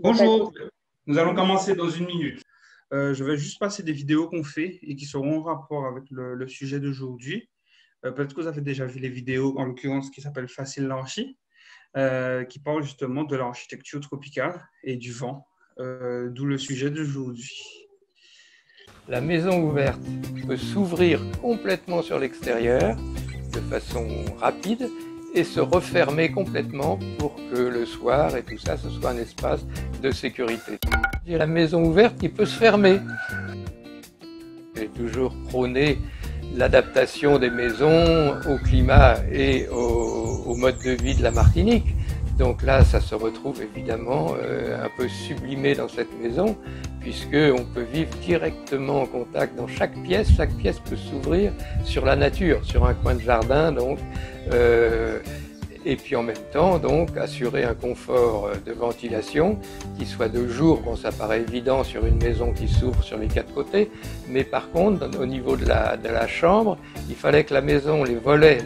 Bonjour, nous allons commencer dans une minute. Je vais juste passer des vidéos qu'on fait et qui seront en rapport avec le sujet d'aujourd'hui. Peut-être que vous avez déjà vu les vidéos, en l'occurrence qui s'appelle Facile l'Archi, qui parle justement de l'architecture tropicale et du vent, d'où le sujet d'aujourd'hui. La maison ouverte peut s'ouvrir complètement sur l'extérieur de façon rapide et se refermer complètement pour que le soir et tout ça, ce soit un espace de sécurité. La maison ouverte qui peut se fermer. J'ai toujours prôné l'adaptation des maisons au climat et au mode de vie de la Martinique. Donc là, ça se retrouve évidemment un peu sublimé dans cette maison, puisqu'on peut vivre directement en contact dans chaque pièce. Chaque pièce peut s'ouvrir sur la nature, sur un coin de jardin, donc, et puis en même temps, donc, assurer un confort de ventilation qui soit de jour. Bon, ça paraît évident sur une maison qui s'ouvre sur les quatre côtés, mais par contre, au niveau de la chambre, il fallait que la maison, les volets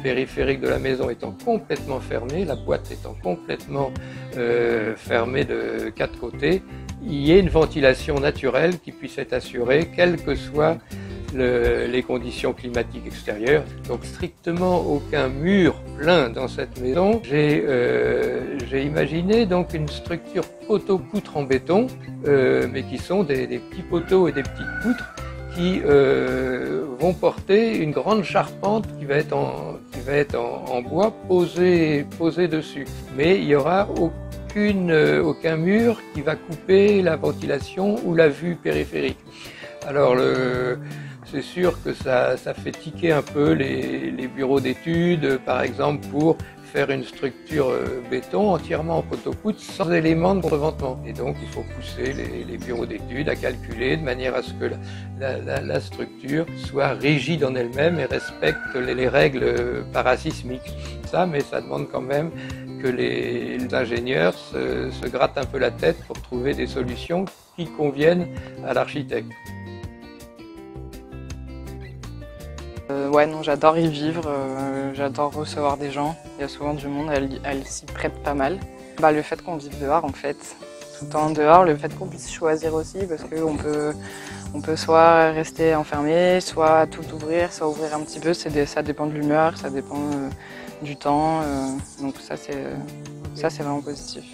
périphérique de la maison étant complètement fermée, la boîte étant complètement fermée de quatre côtés, il y ait une ventilation naturelle qui puisse être assurée, quelles que soient les conditions climatiques extérieures. Donc strictement aucun mur plein dans cette maison. J'ai imaginé donc une structure poteau-poutre en béton, mais qui sont des petits poteaux et des petites poutres qui vont porter une grande charpente qui va être en bois posée dessus. Mais il n'y aura aucun mur qui va couper la ventilation ou la vue périphérique. Alors c'est sûr que ça fait tiquer un peu les bureaux d'études, par exemple, pour faire une structure béton entièrement en poteau-poutre sans éléments de contreventement. Et donc il faut pousser les bureaux d'études à calculer de manière à ce que la structure soit rigide en elle-même et respecte les règles parasismiques. Mais ça demande quand même que les ingénieurs se grattent un peu la tête pour trouver des solutions qui conviennent à l'architecte. Ouais, non, j'adore y vivre, j'adore recevoir des gens. Il y a souvent du monde, elle s'y prête pas mal. Le fait qu'on vive dehors, en fait, tout le temps dehors, le fait qu'on puisse choisir aussi, parce qu'on peut soit rester enfermé, soit tout ouvrir, soit ouvrir un petit peu, ça dépend de l'humeur, ça dépend du temps, donc ça c'est vraiment positif.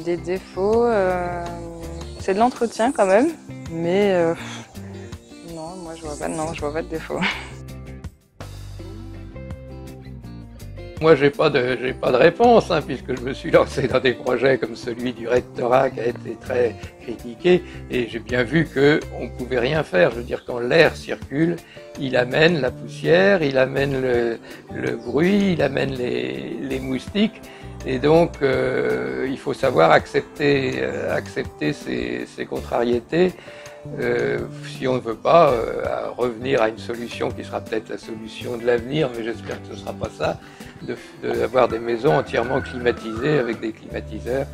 Des défauts, c'est de l'entretien quand même, mais non, moi je vois pas de défaut. Moi, j'ai pas de réponse, puisque je me suis lancé dans des projets comme celui du rectorat qui a été très critiqué, et j'ai bien vu qu'on ne pouvait rien faire. Je veux dire, quand l'air circule, il amène la poussière, il amène le bruit, il amène les moustiques, et donc il faut savoir accepter ces contrariétés. Si on ne veut pas revenir à une solution qui sera peut-être la solution de l'avenir, mais j'espère que ce ne sera pas ça, d'avoir des maisons entièrement climatisées avec des climatiseurs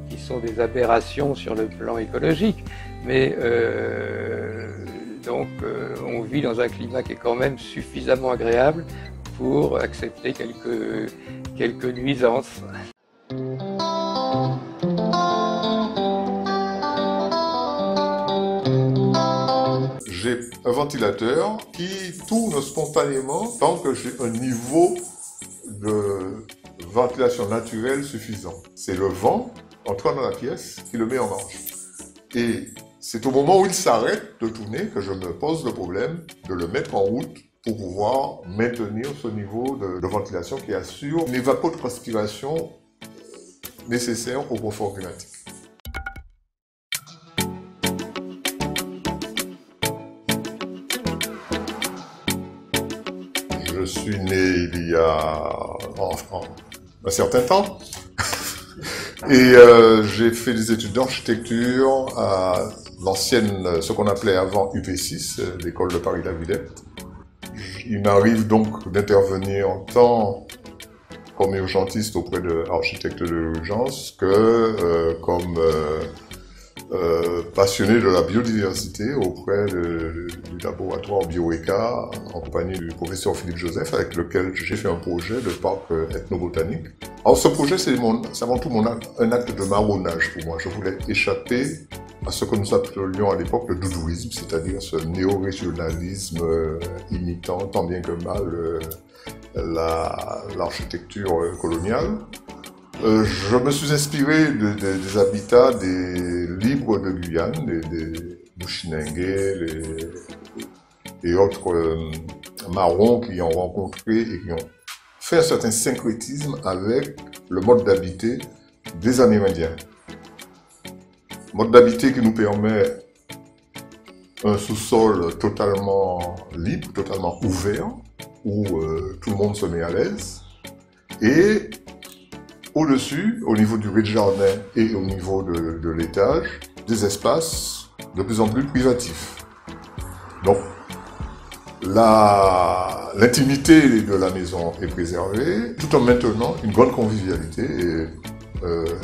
qui sont des aberrations sur le plan écologique. Mais donc on vit dans un climat qui est quand même suffisamment agréable pour accepter quelques nuisances. J'ai un ventilateur qui tourne spontanément tant que j'ai un niveau de ventilation naturelle suffisant. C'est le vent entrant dans la pièce qui le met en marche. Et c'est au moment où il s'arrête de tourner que je me pose le problème de le mettre en route pour pouvoir maintenir ce niveau de ventilation qui assure une évapotranspiration nécessaire au confort climatique. Je suis né il y a un certain temps et j'ai fait des études d'architecture à l'ancienne, ce qu'on appelait avant UP6, l'école de Paris-La Villette. Il m'arrive donc d'intervenir tant comme urgentiste auprès d'architectes de l'urgence que comme passionné de la biodiversité auprès du laboratoire BioEca en compagnie du professeur Philippe Joseph avec lequel j'ai fait un projet de parc ethnobotanique. Alors ce projet c'est avant tout un acte de marronnage pour moi. Je voulais échapper à ce que nous appelions à l'époque le doudouisme, c'est-à-dire ce néo-régionalisme imitant tant bien que mal l'architecture coloniale. Je me suis inspiré des habitats des libres de Guyane, des Bushinengue et autres marrons qui ont rencontré et qui ont fait un certain syncrétisme avec le mode d'habiter des Amérindiens. Mode d'habiter qui nous permet un sous-sol totalement libre, totalement ouvert, où tout le monde se met à l'aise, et au-dessus, au niveau du rez-de-jardin et au niveau de l'étage, des espaces de plus en plus privatifs. Donc, l'intimité de la maison est préservée, tout en maintenant une grande convivialité et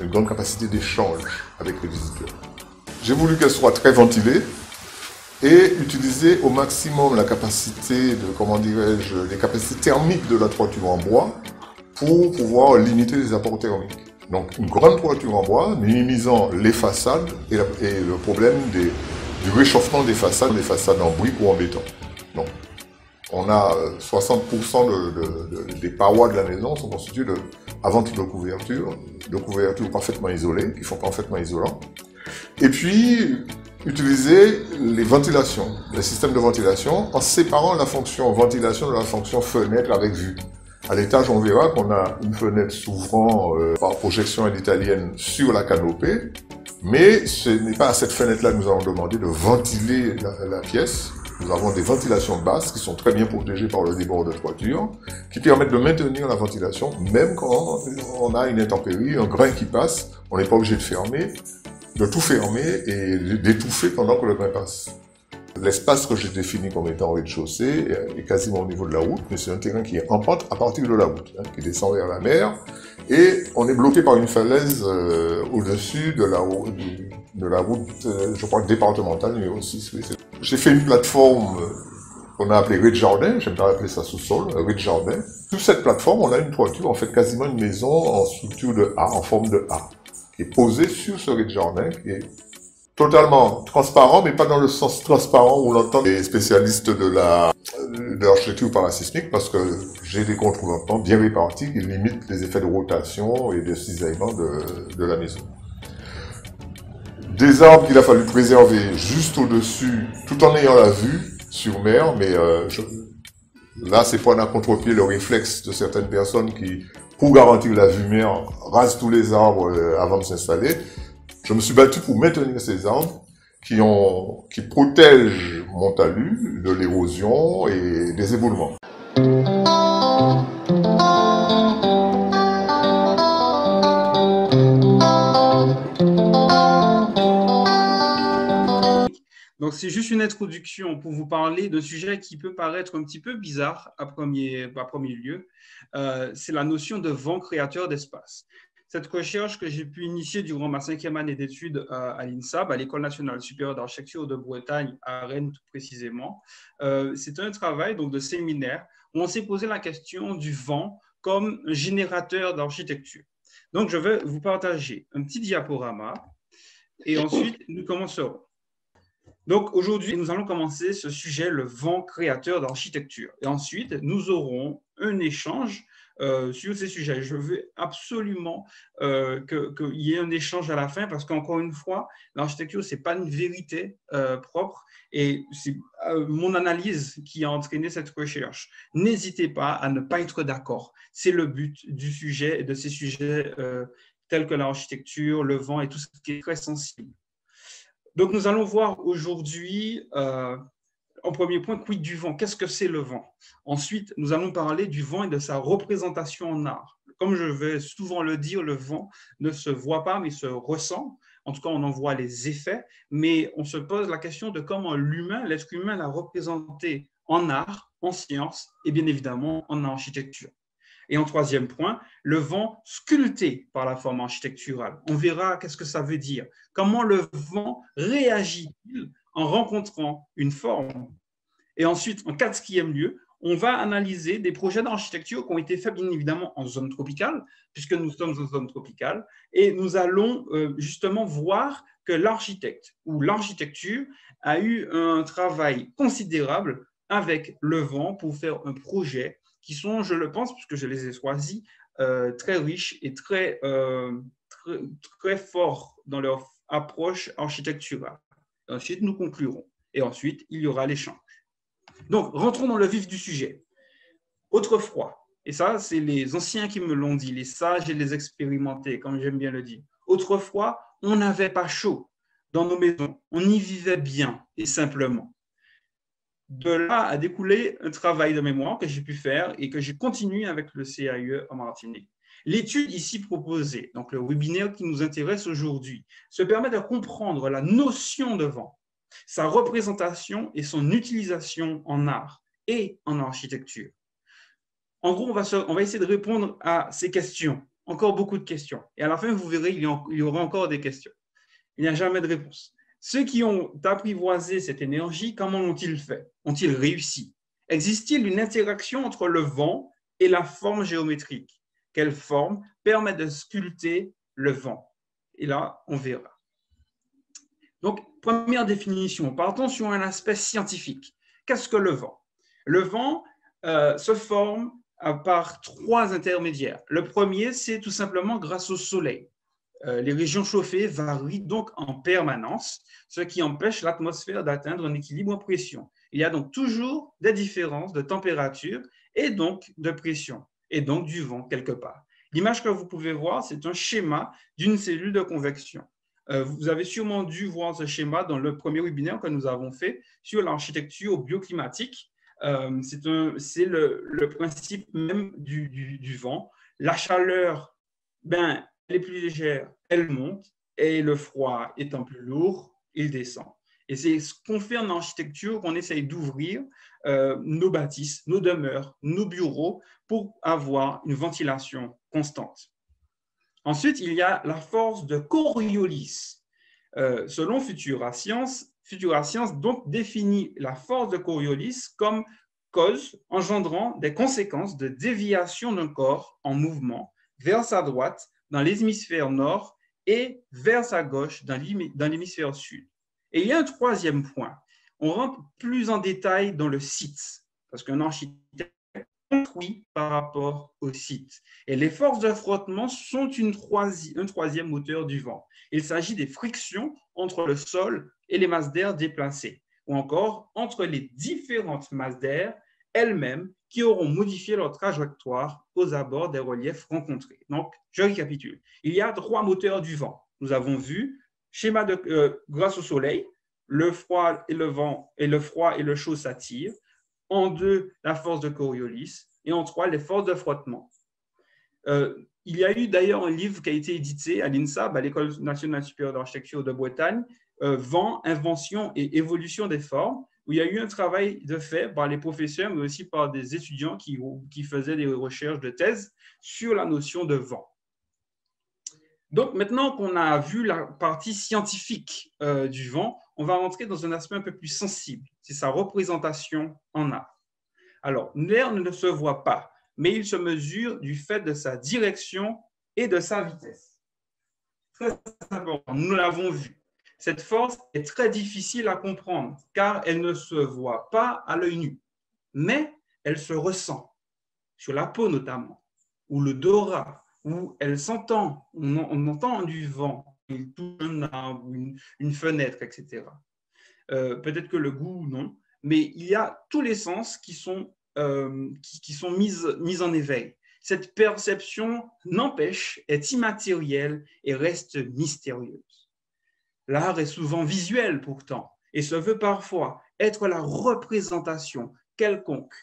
une grande capacité d'échange avec les visiteurs. J'ai voulu qu'elle soit très ventilée et utiliser au maximum la capacité les capacités thermiques de la toiture en bois, pour pouvoir limiter les apports thermiques. Donc une grande toiture en bois, minimisant les façades et le problème du réchauffement des façades en briques ou en béton. Donc on a 60% des parois de la maison sont constituées avant tout de couvertures parfaitement isolées, qui sont parfaitement isolants. Et puis utiliser les systèmes de ventilation en séparant la fonction ventilation de la fonction fenêtre avec vue. À l'étage, on verra qu'on a une fenêtre s'ouvrant par projection à l'italienne sur la canopée, mais ce n'est pas à cette fenêtre-là que nous allons demander de ventiler la pièce. Nous avons des ventilations basses qui sont très bien protégées par le débord de toiture, qui permettent de maintenir la ventilation, même quand on a une intempérie, un grain qui passe, on n'est pas obligé de tout fermer et d'étouffer pendant que le grain passe. L'espace que j'ai défini comme étant rez-de-chaussée est quasiment au niveau de la route, mais c'est un terrain qui est en pente à partir de la route, qui descend vers la mer, et on est bloqué par une falaise au-dessus de la route, je crois, départementale, numéro 6. Oui. J'ai fait une plateforme qu'on a appelée rez-de-jardin, j'aime bien appeler ça sous-sol, rez-de-jardin. Sur cette plateforme, on a une toiture, en fait quasiment une maison en structure de A, en forme de A, qui est posée sur ce rez-de-jardin, qui est totalement transparent, mais pas dans le sens transparent où l'on entend les spécialistes de l'architecture parasismique, parce que j'ai des contrevenants bien répartis qui limitent les effets de rotation et de cisaillement de la maison. Des arbres qu'il a fallu préserver juste au-dessus, tout en ayant la vue sur mer, mais là c'est prendre à contre-pied le réflexe de certaines personnes qui, pour garantir la vue mer, rasent tous les arbres avant de s'installer. Je me suis battu pour maintenir ces arbres qui protègent mon talus de l'érosion et des éboulements. Donc, c'est juste une introduction pour vous parler d'un sujet qui peut paraître un petit peu bizarre à premier lieu. C'est la notion de vent créateur d'espace. Cette recherche que j'ai pu initier durant ma 5e année d'études à l'INSAB, à l'École nationale supérieure d'architecture de Bretagne, à Rennes tout précisément, c'est un travail donc, de séminaire où on s'est posé la question du vent comme générateur d'architecture. Donc, je vais vous partager un petit diaporama et ensuite, nous commencerons. Donc, aujourd'hui, nous allons commencer ce sujet, le vent créateur d'architecture. Et ensuite, nous aurons un échange sur ces sujets. Je veux absolument qu'il y ait un échange à la fin parce qu'encore une fois, l'architecture, ce n'est pas une vérité propre et c'est mon analyse qui a entraîné cette recherche. N'hésitez pas à ne pas être d'accord. C'est le but du sujet et de ces sujets tels que l'architecture, le vent et tout ce qui est très sensible. Donc, nous allons voir aujourd'hui, en premier point, quid du vent? Qu'est-ce que c'est le vent? Ensuite, nous allons parler du vent et de sa représentation en art. Comme je vais souvent le dire, le vent ne se voit pas, mais se ressent. En tout cas, on en voit les effets, mais on se pose la question de comment l'être humain l'a représenté en art, en science et bien évidemment en architecture. Et en troisième point, le vent sculpté par la forme architecturale. On verra qu'est-ce que ça veut dire. Comment le vent réagit-il en rencontrant une forme. Et ensuite, en quatrième lieu, on va analyser des projets d'architecture qui ont été faits bien évidemment en zone tropicale, puisque nous sommes en zone tropicale, et nous allons justement voir que l'architecte ou l'architecture a eu un travail considérable avec le vent pour faire un projet qui sont, je le pense, puisque je les ai choisis, très riches et très forts dans leur approche architecturale. Et ensuite, nous conclurons. Et ensuite, il y aura l'échange. Donc, rentrons dans le vif du sujet. Autrefois, et ça, c'est les anciens qui me l'ont dit, les sages et les expérimentés, comme j'aime bien le dire. Autrefois, on n'avait pas chaud dans nos maisons. On y vivait bien et simplement. De là a découlé un travail de mémoire que j'ai pu faire et que j'ai continué avec le CAIE en Martinique. L'étude ici proposée, donc le webinaire qui nous intéresse aujourd'hui, se permet de comprendre la notion de vent, sa représentation et son utilisation en art et en architecture. En gros, on va essayer de répondre à ces questions, encore beaucoup de questions. Et à la fin, vous verrez, il y aura encore des questions. Il n'y a jamais de réponse. Ceux qui ont apprivoisé cette énergie, comment l'ont-ils fait? Ont-ils réussi? Existe-t-il une interaction entre le vent et la forme géométrique? Quelle forme permet de sculpter le vent? Et là, on verra. Donc, première définition, partons sur un aspect scientifique. Qu'est-ce que le vent? Le vent se forme par trois intermédiaires. Le premier, c'est tout simplement grâce au soleil. Les régions chauffées varient donc en permanence, ce qui empêche l'atmosphère d'atteindre un équilibre en pression. Il y a donc toujours des différences de température et donc de pression, et donc du vent quelque part. L'image que vous pouvez voir, c'est un schéma d'une cellule de convection. Vous avez sûrement dû voir ce schéma dans le premier webinaire que nous avons fait sur l'architecture bioclimatique. C'est le principe même du vent. La chaleur, elle est plus légère, elle monte, et le froid étant plus lourd, il descend. Et c'est ce qu'on fait en architecture, qu'on essaye d'ouvrir nos bâtisses, nos demeures, nos bureaux pour avoir une ventilation constante. Ensuite, il y a la force de Coriolis. Selon Futura Science donc définit la force de Coriolis comme cause engendrant des conséquences de déviation d'un corps en mouvement vers sa droite dans l'hémisphère nord et vers sa gauche dans l'hémisphère sud. Et il y a un troisième point. On rentre plus en détail dans le site, parce qu'un architecte construit par rapport au site. Et les forces de frottement sont un troisième moteur du vent. Il s'agit des frictions entre le sol et les masses d'air déplacées, ou encore entre les différentes masses d'air elles-mêmes qui auront modifié leur trajectoire aux abords des reliefs rencontrés. Donc, je récapitule. Il y a trois moteurs du vent. Nous avons vu schéma grâce au soleil, le froid et le chaud s'attirent. En deux, la force de Coriolis. Et en trois, les forces de frottement. Il y a eu d'ailleurs un livre qui a été édité à l'INSAB, à l'École nationale supérieure d'architecture de Bretagne, Vent, invention et évolution des formes, où il y a eu un travail de fait par les professeurs, mais aussi par des étudiants qui faisaient des recherches de thèse sur la notion de vent. Donc, maintenant qu'on a vu la partie scientifique du vent, on va rentrer dans un aspect un peu plus sensible, c'est sa représentation en art. Alors, l'air ne se voit pas, mais il se mesure du fait de sa direction et de sa vitesse. Très important, nous l'avons vu. Cette force est très difficile à comprendre, car elle ne se voit pas à l'œil nu, mais elle se ressent, sur la peau notamment, ou l'odorat, où elle s'entend, on entend du vent, il touche un arbre, une fenêtre, etc. Peut-être que le goût, non, mais il y a tous les sens qui sont mis en éveil. Cette perception n'empêche, est immatérielle et reste mystérieuse. L'art est souvent visuel pourtant, et se veut parfois être la représentation quelconque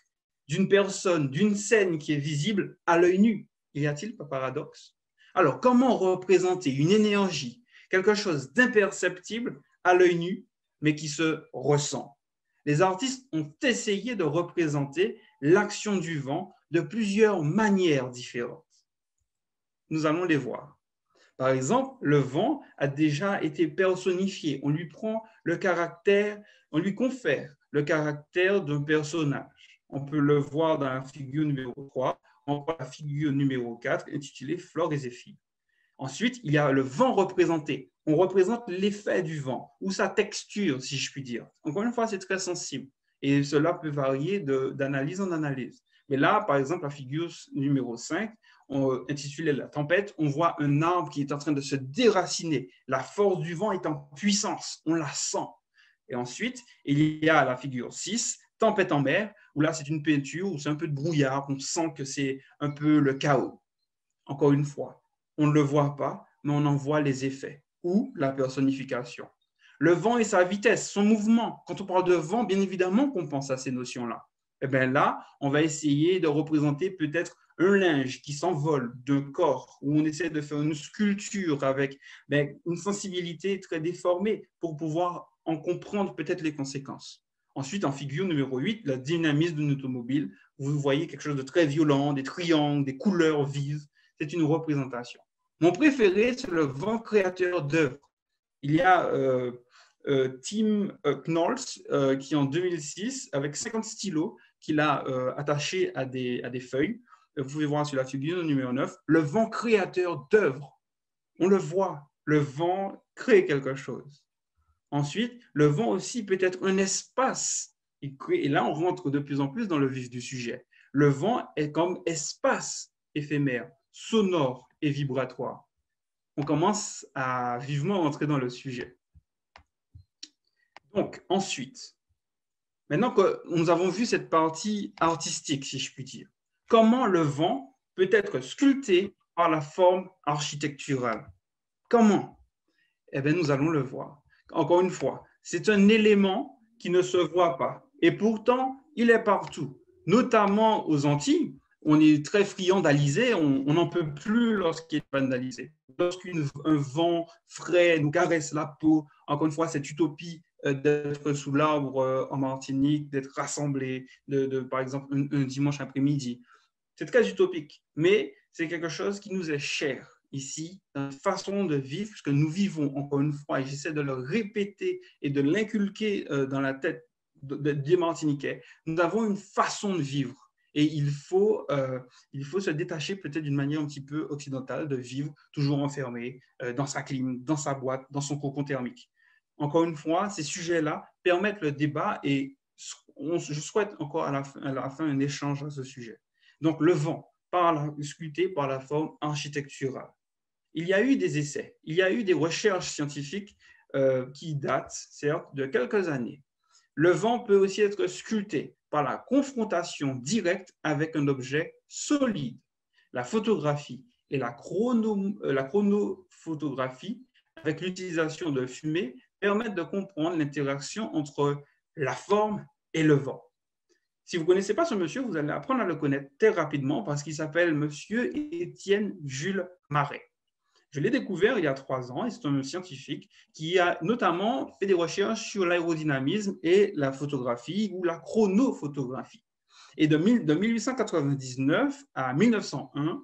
d'une personne, d'une scène qui est visible à l'œil nu. Y a-t-il pas paradoxe? Alors, comment représenter une énergie, quelque chose d'imperceptible à l'œil nu, mais qui se ressent? Les artistes ont essayé de représenter l'action du vent de plusieurs manières différentes. Nous allons les voir. Par exemple, le vent a déjà été personnifié. On lui prend le caractère, on lui confère le caractère d'un personnage. On peut le voir dans la figure numéro 3, encore la figure numéro 4, intitulée Flore et Zéphyr. Ensuite, il y a le vent représenté. On représente l'effet du vent ou sa texture, si je puis dire. Encore une fois, c'est très sensible et cela peut varier d'analyse en analyse. Mais là, par exemple, la figure numéro 5, intitulée La tempête, on voit un arbre qui est en train de se déraciner. La force du vent est en puissance, on la sent. Et ensuite, il y a la figure 6, Tempête en mer, où là, c'est une peinture, où c'est un peu de brouillard, on sent que c'est un peu le chaos. Encore une fois, on ne le voit pas, mais on en voit les effets ou la personnification. Le vent et sa vitesse, son mouvement. Quand on parle de vent, bien évidemment qu'on pense à ces notions-là. Et bien là, on va essayer de représenter peut-être un linge qui s'envole d'un corps, où on essaie de faire une sculpture avec une sensibilité très déformée pour pouvoir en comprendre peut-être les conséquences. Ensuite, en figure numéro 8, le dynamisme d'une automobile. Vous voyez quelque chose de très violent, des triangles, des couleurs vives. C'est une représentation. Mon préféré, c'est le vent créateur d'œuvres. Il y a Tim Knowles qui, en 2006, avec 50 stylos qu'il a attachés à des feuilles, vous pouvez voir sur la figure numéro 9, le vent créateur d'œuvres. On le voit, le vent crée quelque chose. Ensuite, le vent aussi peut être un espace. Et là, on rentre de plus en plus dans le vif du sujet. Le vent est comme espace éphémère, sonore et vibratoire. On commence à vivement entrer dans le sujet. Donc, ensuite, maintenant que nous avons vu cette partie artistique, si je puis dire, comment le vent peut être sculpté par la forme architecturale? Comment? Eh bien, nous allons le voir. Encore une fois, c'est un élément qui ne se voit pas. Et pourtant, il est partout, notamment aux Antilles. On est très friand d'alizé, on n'en peut plus lorsqu'il est vandalisé. Lorsqu'un vent frais nous caresse la peau, encore une fois, cette utopie d'être sous l'arbre en Martinique, d'être rassemblé, par exemple, un dimanche après-midi. C'est très utopique, mais c'est quelque chose qui nous est cher ici, dans la façon de vivre, puisque nous vivons, encore une fois, et j'essaie de le répéter et de l'inculquer dans la tête des Martiniquais, nous avons une façon de vivre. Et il faut se détacher peut-être d'une manière un petit peu occidentale de vivre toujours enfermé dans sa clim, dans sa boîte, dans son cocon thermique. Encore une fois, ces sujets-là permettent le débat et je souhaite encore à la fin un échange à ce sujet. Donc, le vent, sculpté par la forme architecturale. Il y a eu des essais, il y a eu des recherches scientifiques qui datent, certes, de quelques années. Le vent peut aussi être sculpté par la confrontation directe avec un objet solide. La photographie et la chronophotographie, avec l'utilisation de fumée, permettent de comprendre l'interaction entre la forme et le vent. Si vous ne connaissez pas ce monsieur, vous allez apprendre à le connaître très rapidement parce qu'il s'appelle monsieur Étienne Jules Marey. Je l'ai découvert il y a 3 ans et c'est un scientifique qui a notamment fait des recherches sur l'aérodynamisme et la photographie ou la chronophotographie. Et de 1899 à 1901,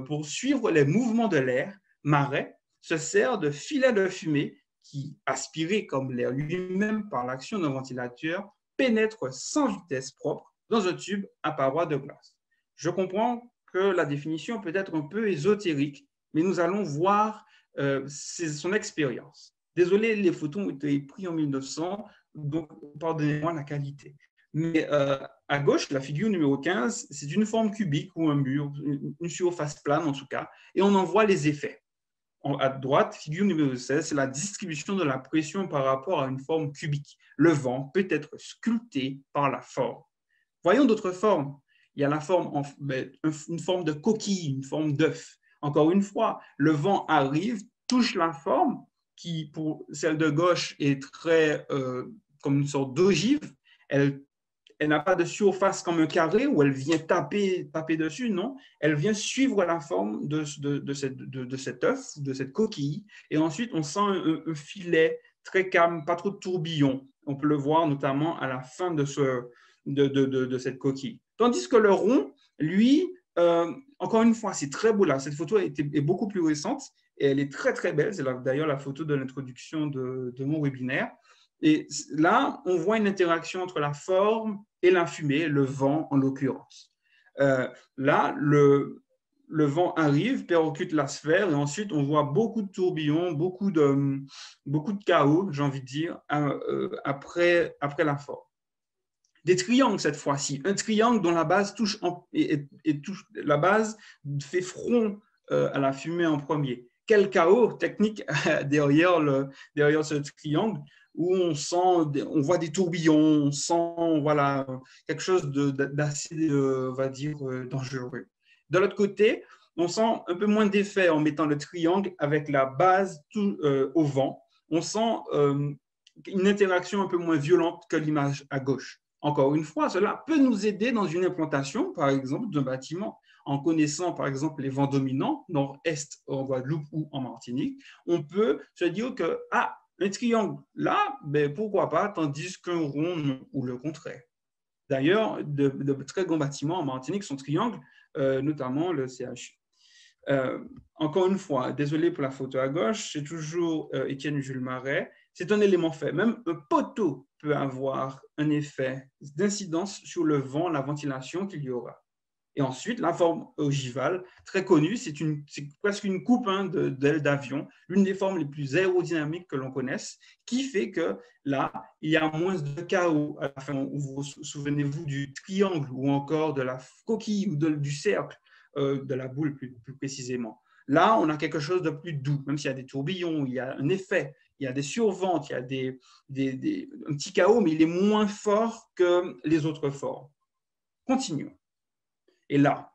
pour suivre les mouvements de l'air, Marey se sert de filets de fumée qui, aspirés comme l'air lui-même par l'action d'un ventilateur, pénètrent sans vitesse propre dans un tube à paroi de glace. Je comprends que la définition peut être un peu ésotérique, mais nous allons voir son expérience. Désolé, les photos ont été prises en 1900, donc pardonnez-moi la qualité. Mais à gauche, la figure numéro 15, c'est une forme cubique ou un mur, une surface plane en tout cas, et on en voit les effets. À droite, figure numéro 16, c'est la distribution de la pression par rapport à une forme cubique. Le vent peut être sculpté par la forme. Voyons d'autres formes. Il y a la forme, une forme de coquille, une forme d'œuf. Encore une fois, le vent arrive, touche la forme, qui pour celle de gauche est très comme une sorte d'ogive. Elle n'a pas de surface comme un carré où elle vient taper dessus, non. Elle vient suivre la forme de cet œuf, de cette coquille. Et ensuite, on sent un filet très calme, pas trop de tourbillon. On peut le voir notamment à la fin de de cette coquille. Tandis que le rond, lui, encore une fois, c'est très beau là. Cette photo est beaucoup plus récente et elle est très, très belle. C'est d'ailleurs la photo de l'introduction de mon webinaire. Et là, on voit une interaction entre la forme et la fumée, le vent en l'occurrence. Là, le vent arrive, percute la sphère et ensuite on voit beaucoup de tourbillons, beaucoup de chaos, j'ai envie de dire, après la forme. Des triangles cette fois-ci, un triangle dont la base la base fait front à la fumée en premier. Quel chaos technique derrière ce triangle où on voit des tourbillons, on sent voilà, quelque chose d'assez, on va dire, dangereux. De l'autre côté, on sent un peu moins d'effet en mettant le triangle avec la base au vent. On sent une interaction un peu moins violente que l'image à gauche. Encore une fois, cela peut nous aider dans une implantation, par exemple, d'un bâtiment. En connaissant, par exemple, les vents dominants, nord-est en Guadeloupe ou en Martinique, on peut se dire que, un triangle là, ben, pourquoi pas, tandis qu'un rond ou le contraire. D'ailleurs, de très grands bâtiments en Martinique sont triangles, notamment le CHU. Encore une fois, désolé pour la photo à gauche, c'est toujours Étienne Jules Marais. C'est un élément fait. Même un poteau peut avoir un effet d'incidence sur le vent, la ventilation qu'il y aura. Et ensuite, la forme ogivale, très connue, c'est presque une coupe d'aile d'avion, l'une des formes les plus aérodynamiques que l'on connaisse, qui fait que là, il y a moins de chaos à la fin. Vous souvenez-vous du triangle ou encore de la coquille ou du cercle, de la boule plus précisément. Là, on a quelque chose de plus doux, même s'il y a des tourbillons, il y a un effet, il y a des surventes, il y a un petit chaos, mais il est moins fort que les autres formes. Continuons. Et là,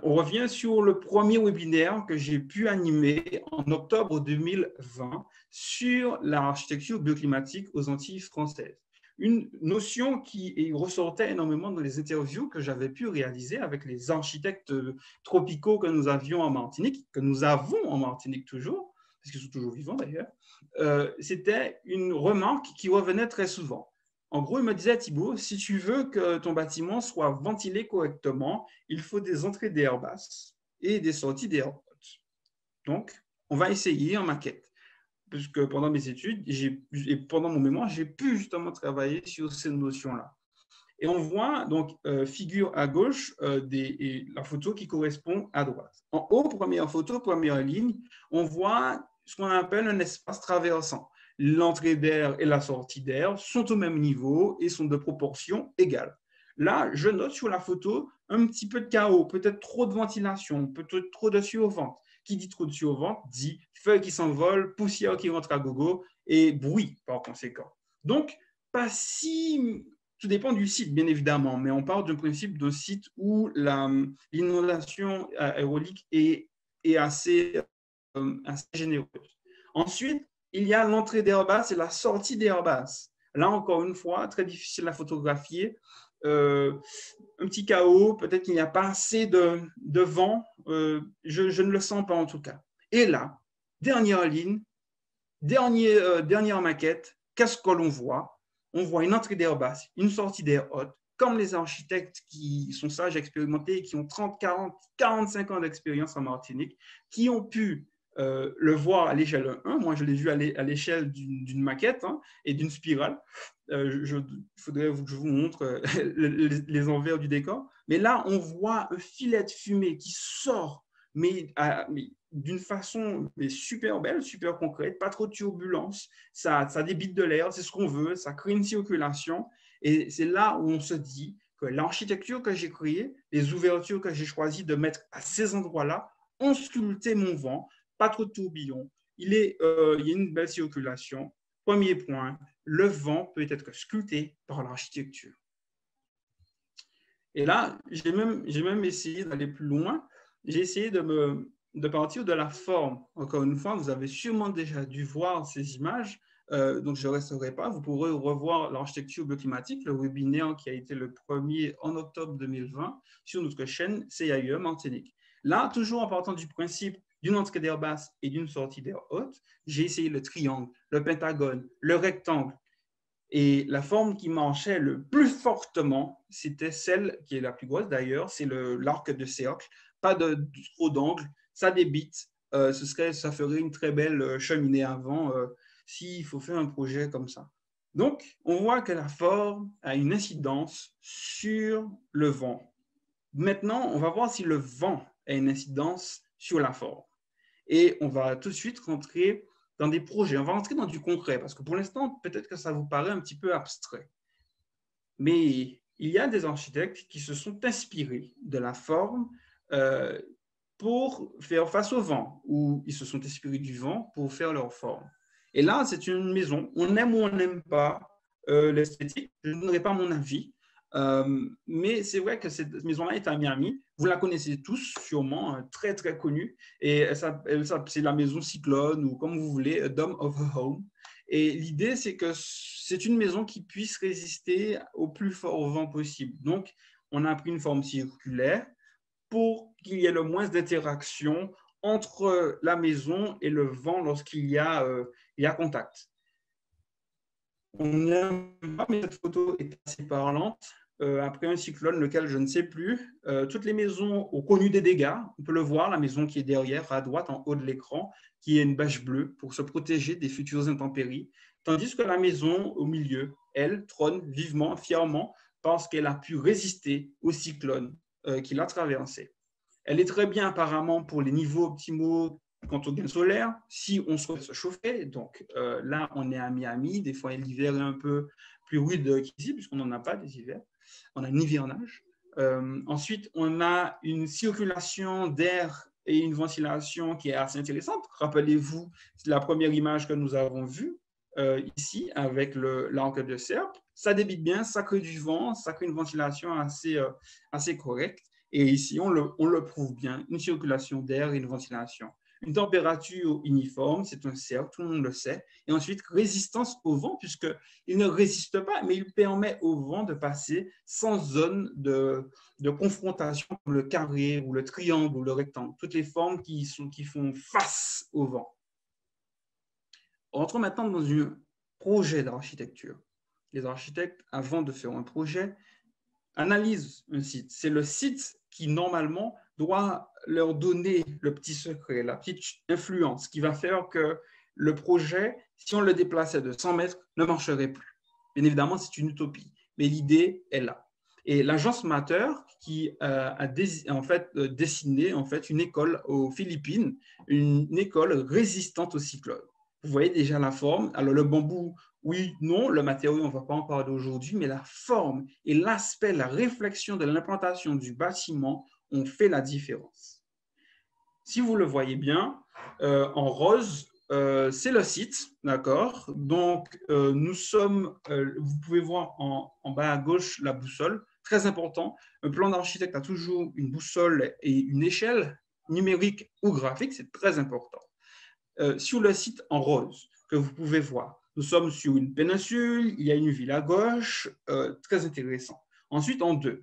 on revient sur le premier webinaire que j'ai pu animer en octobre 2020 sur l'architecture bioclimatique aux Antilles françaises. Une notion qui ressortait énormément dans les interviews que j'avais pu réaliser avec les architectes tropicaux que nous avions en Martinique, que nous avons en Martinique toujours, parce qu'ils sont toujours vivants d'ailleurs. C'était une remarque qui revenait très souvent. En gros, il me disait, Thibaut, si tu veux que ton bâtiment soit ventilé correctement, il faut des entrées d'air basse et des sorties d'air haute. Donc, on va essayer en maquette. Puisque pendant mes études et pendant mon mémoire, j'ai pu justement travailler sur ces notions-là. Et on voit donc, figure à gauche, la photo qui correspond à droite. En haut, première photo, première ligne, on voit ce qu'on appelle un espace traversant. L'entrée d'air et la sortie d'air sont au même niveau et sont de proportions égales. Là, je note sur la photo un petit peu de chaos, peut-être trop de ventilation, peut-être trop de survente. Qui dit trop de survente dit feuilles qui s'envolent, poussière qui rentre à gogo et bruit par conséquent. Donc, pas si... Tout dépend du site, bien évidemment, mais on part d'un principe d'un site où l'inondation aérolique est assez généreuse. Ensuite, il y a l'entrée d'air basse et la sortie d'air basse. Là, encore une fois, très difficile à photographier. Un petit chaos, peut-être qu'il n'y a pas assez de vent. Je ne le sens pas en tout cas. Et là, dernière ligne, dernière maquette, qu'est-ce que l'on voit? On voit une entrée d'air basse, une sortie d'air haute, comme les architectes qui sont sages, expérimentés, qui ont 30, 40, 45 ans d'expérience en Martinique, qui ont pu le voir à l'échelle 1. Moi, je l'ai vu à l'échelle d'une maquette et d'une spirale. Il faudrait que je vous montre les envers du décor. Mais là, on voit un filet de fumée qui sort, mais d'une façon super belle, super concrète, pas trop de turbulence, ça débite de l'air, c'est ce qu'on veut, ça crée une circulation. Et c'est là où on se dit que l'architecture que j'ai créée, les ouvertures que j'ai choisi de mettre à ces endroits-là, ont sculpté mon vent, pas trop de tourbillons, il y a une belle circulation. Premier point, le vent peut être sculpté par l'architecture. Et là, j'ai même essayé d'aller plus loin. J'ai essayé de partir de la forme. Encore une fois, vous avez sûrement déjà dû voir ces images, donc je ne resterai pas. Vous pourrez revoir l'architecture bioclimatique, le webinaire qui a été le premier en octobre 2020 sur notre chaîne CIE Martinique. Là, toujours en partant du principe d'une entrée d'air basse et d'une sortie d'air haute, j'ai essayé le triangle, le pentagone, le rectangle. Et la forme qui marchait le plus fortement, c'était celle qui est la plus grosse d'ailleurs, c'est l'arc de cercle. Pas de trop d'angle, ça débite. Ça ferait une très belle cheminée avant s'il faut faire un projet comme ça. Donc, on voit que la forme a une incidence sur le vent. Maintenant, on va voir si le vent a une incidence sur la forme. Et on va tout de suite rentrer dans des projets. On va rentrer dans du concret, parce que pour l'instant, peut-être que ça vous paraît un petit peu abstrait. Mais il y a des architectes qui se sont inspirés de la forme pour faire face au vent, ou ils se sont inspirés du vent pour faire leur forme. Et là, c'est une maison, on aime ou on n'aime pas l'esthétique, je ne donnerai pas mon avis, mais c'est vrai que cette maison-là est à Miami, vous la connaissez tous sûrement, très très connue, et c'est la maison Cyclone, ou comme vous voulez, Dome of a Home. Et l'idée, c'est que c'est une maison qui puisse résister au plus fort vent possible. Donc, on a pris une forme circulaire pour qu'il y ait le moins d'interaction entre la maison et le vent lorsqu'il y a contact. On n'aime pas, mais cette photo est assez parlante. Après un cyclone, lequel je ne sais plus, toutes les maisons ont connu des dégâts. On peut le voir, la maison qui est derrière, à droite, en haut de l'écran, qui est une bâche bleue pour se protéger des futures intempéries. Tandis que la maison au milieu, elle, trône vivement, fièrement, parce qu'elle a pu résister au cyclone qui l'a traversée. Elle est très bien apparemment pour les niveaux optimaux quant au gain solaire, si on souhaite se chauffer. Donc là, on est à Miami. Des fois, l'hiver est un peu plus rude qu'ici, puisqu'on n'en a pas des hivers. On a un hivernage. Ensuite, on a une circulation d'air et une ventilation qui est assez intéressante. Rappelez-vous la première image que nous avons vue ici avec l'arc de cercle. Ça débite bien, ça crée du vent, ça crée une ventilation assez correcte. Et ici, on le prouve bien, une circulation d'air et une ventilation. Une température uniforme, c'est un cercle, tout le monde le sait. Et ensuite, résistance au vent, puisqu'il ne résiste pas, mais il permet au vent de passer sans zone de confrontation, comme le carré ou le triangle ou le rectangle, toutes les formes qui font face au vent. Rentrons maintenant dans un projet d'architecture. Les architectes, avant de faire un projet, analysent un site. C'est le site qui, normalement, doit leur donner le petit secret, la petite influence qui va faire que le projet, si on le déplaçait de 100 mètres, ne marcherait plus. Bien évidemment, c'est une utopie, mais l'idée est là. Et l'agence Matter qui a dessiné une école aux Philippines, une école résistante au cyclone. Vous voyez déjà la forme. Alors le bambou, oui, non, le matériau, on ne va pas en parler aujourd'hui, mais la forme et l'aspect, la réflexion de l'implantation du bâtiment ont fait la différence. Si vous le voyez bien, en rose, c'est le site, d'accord? Donc, vous pouvez voir en bas à gauche la boussole, très important. Un plan d'architecte a toujours une boussole et une échelle numérique ou graphique, c'est très important. Sur le site en rose que vous pouvez voir, nous sommes sur une péninsule, il y a une ville à gauche, très intéressant. Ensuite, en deux,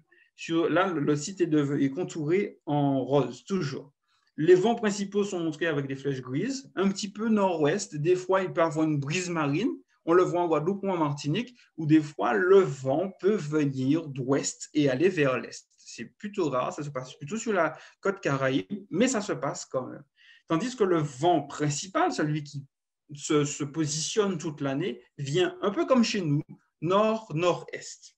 là, le site est contouré en rose, toujours. Les vents principaux sont montrés avec des flèches grises, un petit peu nord-ouest. Des fois, il peut y avoir une brise marine. On le voit en Guadeloupe ou en Martinique, où des fois, le vent peut venir d'ouest et aller vers l'est. C'est plutôt rare, ça se passe plutôt sur la côte Caraïbe, mais ça se passe quand même. Tandis que le vent principal, celui qui se positionne toute l'année, vient un peu comme chez nous, nord-nord-est.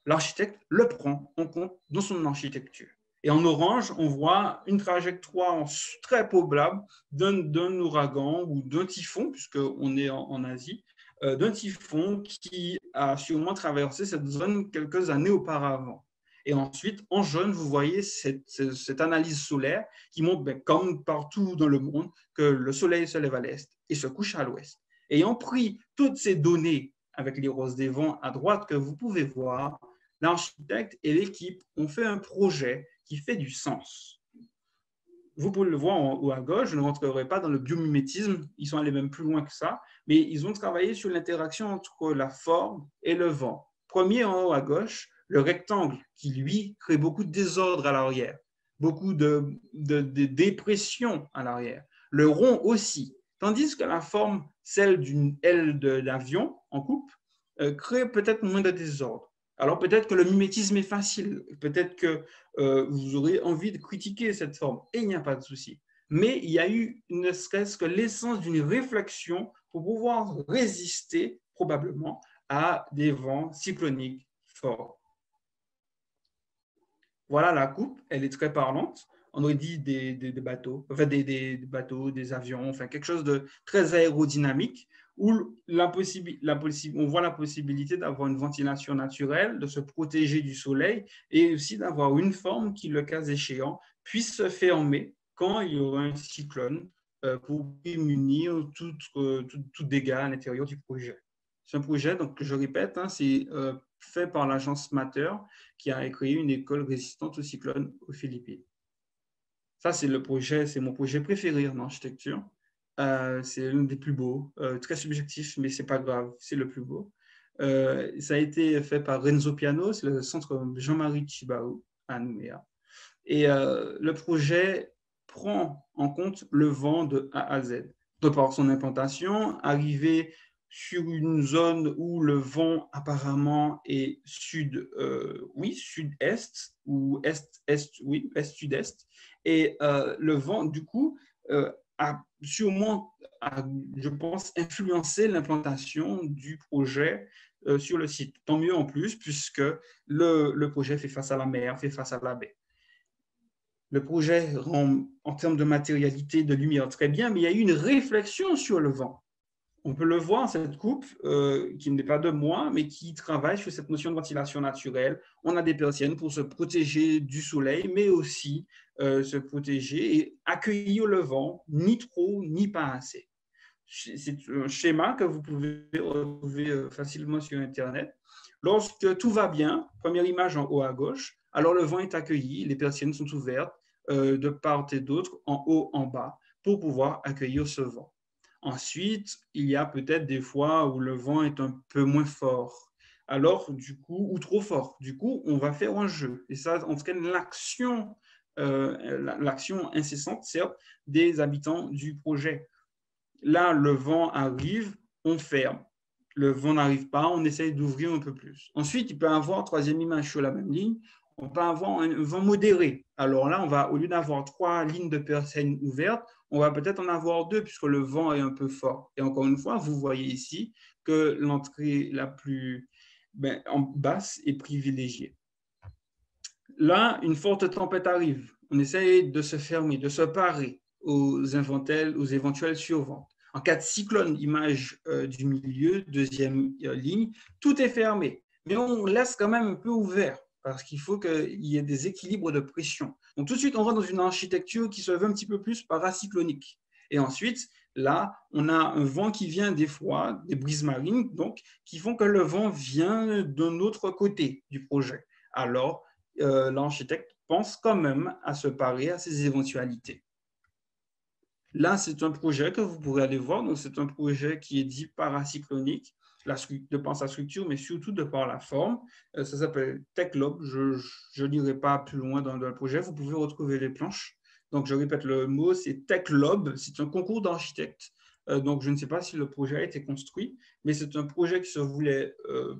L'architecte le prend en compte dans son architecture. Et en orange, on voit une trajectoire très probable d'un ouragan ou d'un typhon, puisqu'on est en Asie, d'un typhon qui a sûrement traversé cette zone quelques années auparavant. Et ensuite, en jaune, vous voyez cette analyse solaire qui montre, comme partout dans le monde, que le soleil se lève à l'est et se couche à l'ouest. Ayant pris toutes ces données avec les roses des vents à droite que vous pouvez voir, l'architecte et l'équipe ont fait un projet qui fait du sens. Vous pouvez le voir en haut à gauche, je ne rentrerai pas dans le biomimétisme, ils sont allés même plus loin que ça, mais ils ont travaillé sur l'interaction entre la forme et le vent. Premier en haut à gauche, le rectangle qui, lui, crée beaucoup de désordre à l'arrière, beaucoup de dépression à l'arrière. Le rond aussi, tandis que la forme, celle d'une aile d'avion en coupe, crée peut-être moins de désordre. Alors peut-être que le mimétisme est facile, peut-être que vous aurez envie de critiquer cette forme, et il n'y a pas de souci. Mais il y a eu ne serait-ce que l'essence d'une réflexion pour pouvoir résister probablement à des vents cycloniques forts. Voilà la coupe, elle est très parlante. On aurait dit des bateaux, enfin des bateaux, des avions, enfin quelque chose de très aérodynamique où on voit la possibilité d'avoir une ventilation naturelle, de se protéger du soleil et aussi d'avoir une forme qui, le cas échéant, puisse se fermer quand il y aura un cyclone pour prémunir tout dégât à l'intérieur du projet. C'est un projet, donc je répète, hein, c'est fait par l'agence Mater qui a créé une école résistante aux cyclones aux Philippines. Ça, c'est mon projet préféré en architecture. C'est l'un des plus beaux, très subjectif, mais c'est pas grave, c'est le plus beau. Ça a été fait par Renzo Piano, c'est le centre Jean-Marie Tjibaou à Nouméa. Et le projet prend en compte le vent de A à Z. De par son implantation, arrivé sur une zone où le vent apparemment est sud-est ou est-sud-est. Et le vent, du coup, a sûrement, je pense, influencé l'implantation du projet sur le site. Tant mieux en plus, puisque le projet fait face à la mer, fait face à la baie. Le projet rend, en termes de matérialité, de lumière, très bien, mais il y a eu une réflexion sur le vent. On peut le voir, cette coupe, qui n'est pas de moi, mais qui travaille sur cette notion de ventilation naturelle. On a des persiennes pour se protéger du soleil, mais aussi se protéger et accueillir le vent, ni trop, ni pas assez. C'est un schéma que vous pouvez retrouver facilement sur Internet. Lorsque tout va bien, première image en haut à gauche, alors le vent est accueilli, les persiennes sont ouvertes de part et d'autre, en haut, en bas, pour pouvoir accueillir ce vent. Ensuite, il y a peut-être des fois où le vent est un peu moins fort, alors du coup, ou trop fort. Du coup, on va faire un jeu. Et ça entraîne l'action incessante, certes, des habitants du projet. Là, le vent arrive, on ferme. Le vent n'arrive pas, on essaye d'ouvrir un peu plus. Ensuite, il peut y avoir, troisième image sur la même ligne, on peut avoir un vent modéré. Alors là, on va, au lieu d'avoir 3 lignes de persiennes ouvertes, on va peut-être en avoir 2 puisque le vent est un peu fort. Et encore une fois, vous voyez ici que l'entrée la plus en basse est privilégiée. Là, une forte tempête arrive. On essaye de se fermer, de se parer aux éventuels survents. En cas de cyclone, image du milieu, deuxième ligne, tout est fermé. Mais on laisse quand même un peu ouvert parce qu'il faut qu'il y ait des équilibres de pression. Donc tout de suite, on va dans une architecture qui se veut un petit peu plus paracyclonique. Et ensuite, là, on a un vent qui vient des fois, des brises marines, donc, qui font que le vent vient d'un autre côté du projet. Alors, l'architecte pense quand même à se parer à ces éventualités. Là, c'est un projet que vous pourrez aller voir. Donc, c'est un projet qui est dit paracyclonique, de par sa structure, mais surtout de par la forme. Ça s'appelle TechLob. Je n'irai pas plus loin dans le projet. Vous pouvez retrouver les planches. Donc, je répète le mot, c'est TechLob. C'est un concours d'architectes. Donc, je ne sais pas si le projet a été construit, mais c'est un projet qui se voulait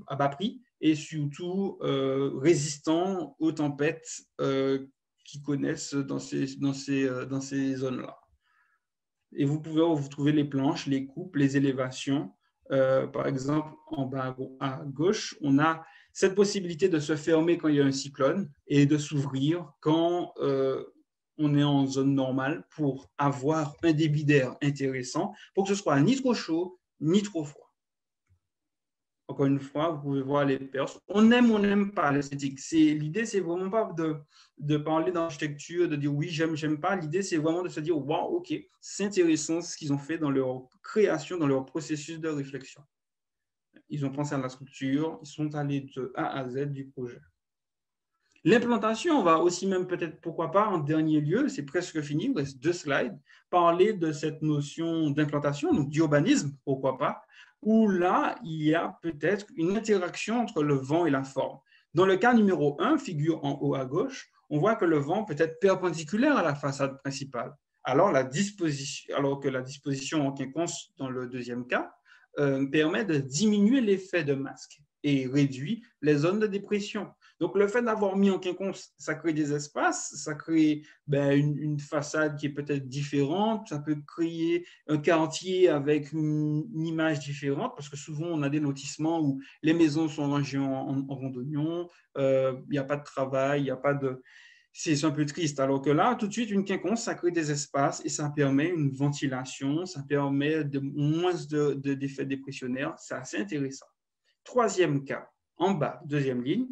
à bas prix et surtout résistant aux tempêtes qu'ils connaissent dans ces zones-là. Et vous pouvez vous trouver les planches, les coupes, les élévations. Par exemple, en bas à gauche, on a cette possibilité de se fermer quand il y a un cyclone et de s'ouvrir quand on est en zone normale pour avoir un débit d'air intéressant, pour que ce soit ni trop chaud, ni trop froid. Encore une fois, vous pouvez voir les perches. On aime ou on n'aime pas l'esthétique. L'idée, c'est vraiment pas de parler d'architecture, de dire oui, j'aime pas. L'idée, c'est vraiment de se dire, wow, ok, c'est intéressant ce qu'ils ont fait dans leur création, dans leur processus de réflexion. Ils ont pensé à la structure, ils sont allés de A à Z du projet. L'implantation, on va aussi même peut-être, pourquoi pas, en dernier lieu, c'est presque fini, il reste 2 slides, parler de cette notion d'implantation, donc d'urbanisme, pourquoi pas, où là, il y a peut-être une interaction entre le vent et la forme. Dans le cas numéro 1, figure en haut à gauche, on voit que le vent peut être perpendiculaire à la façade principale, alors que la disposition en quinconce dans le deuxième cas permet de diminuer l'effet de masque et réduit les zones de dépression. Donc, le fait d'avoir mis en quinconce, ça crée des espaces, ça crée une façade qui est peut-être différente, ça peut créer un quartier avec une image différente, parce que souvent, on a des lotissements où les maisons sont rangées en rond-oignon, il n'y a pas de travail, il n'y a pas de... C'est un peu triste. Alors que là, tout de suite, une quinconce, ça crée des espaces et ça permet une ventilation, ça permet moins d'effets dépressionnaires. C'est assez intéressant. Troisième cas, en bas, deuxième ligne,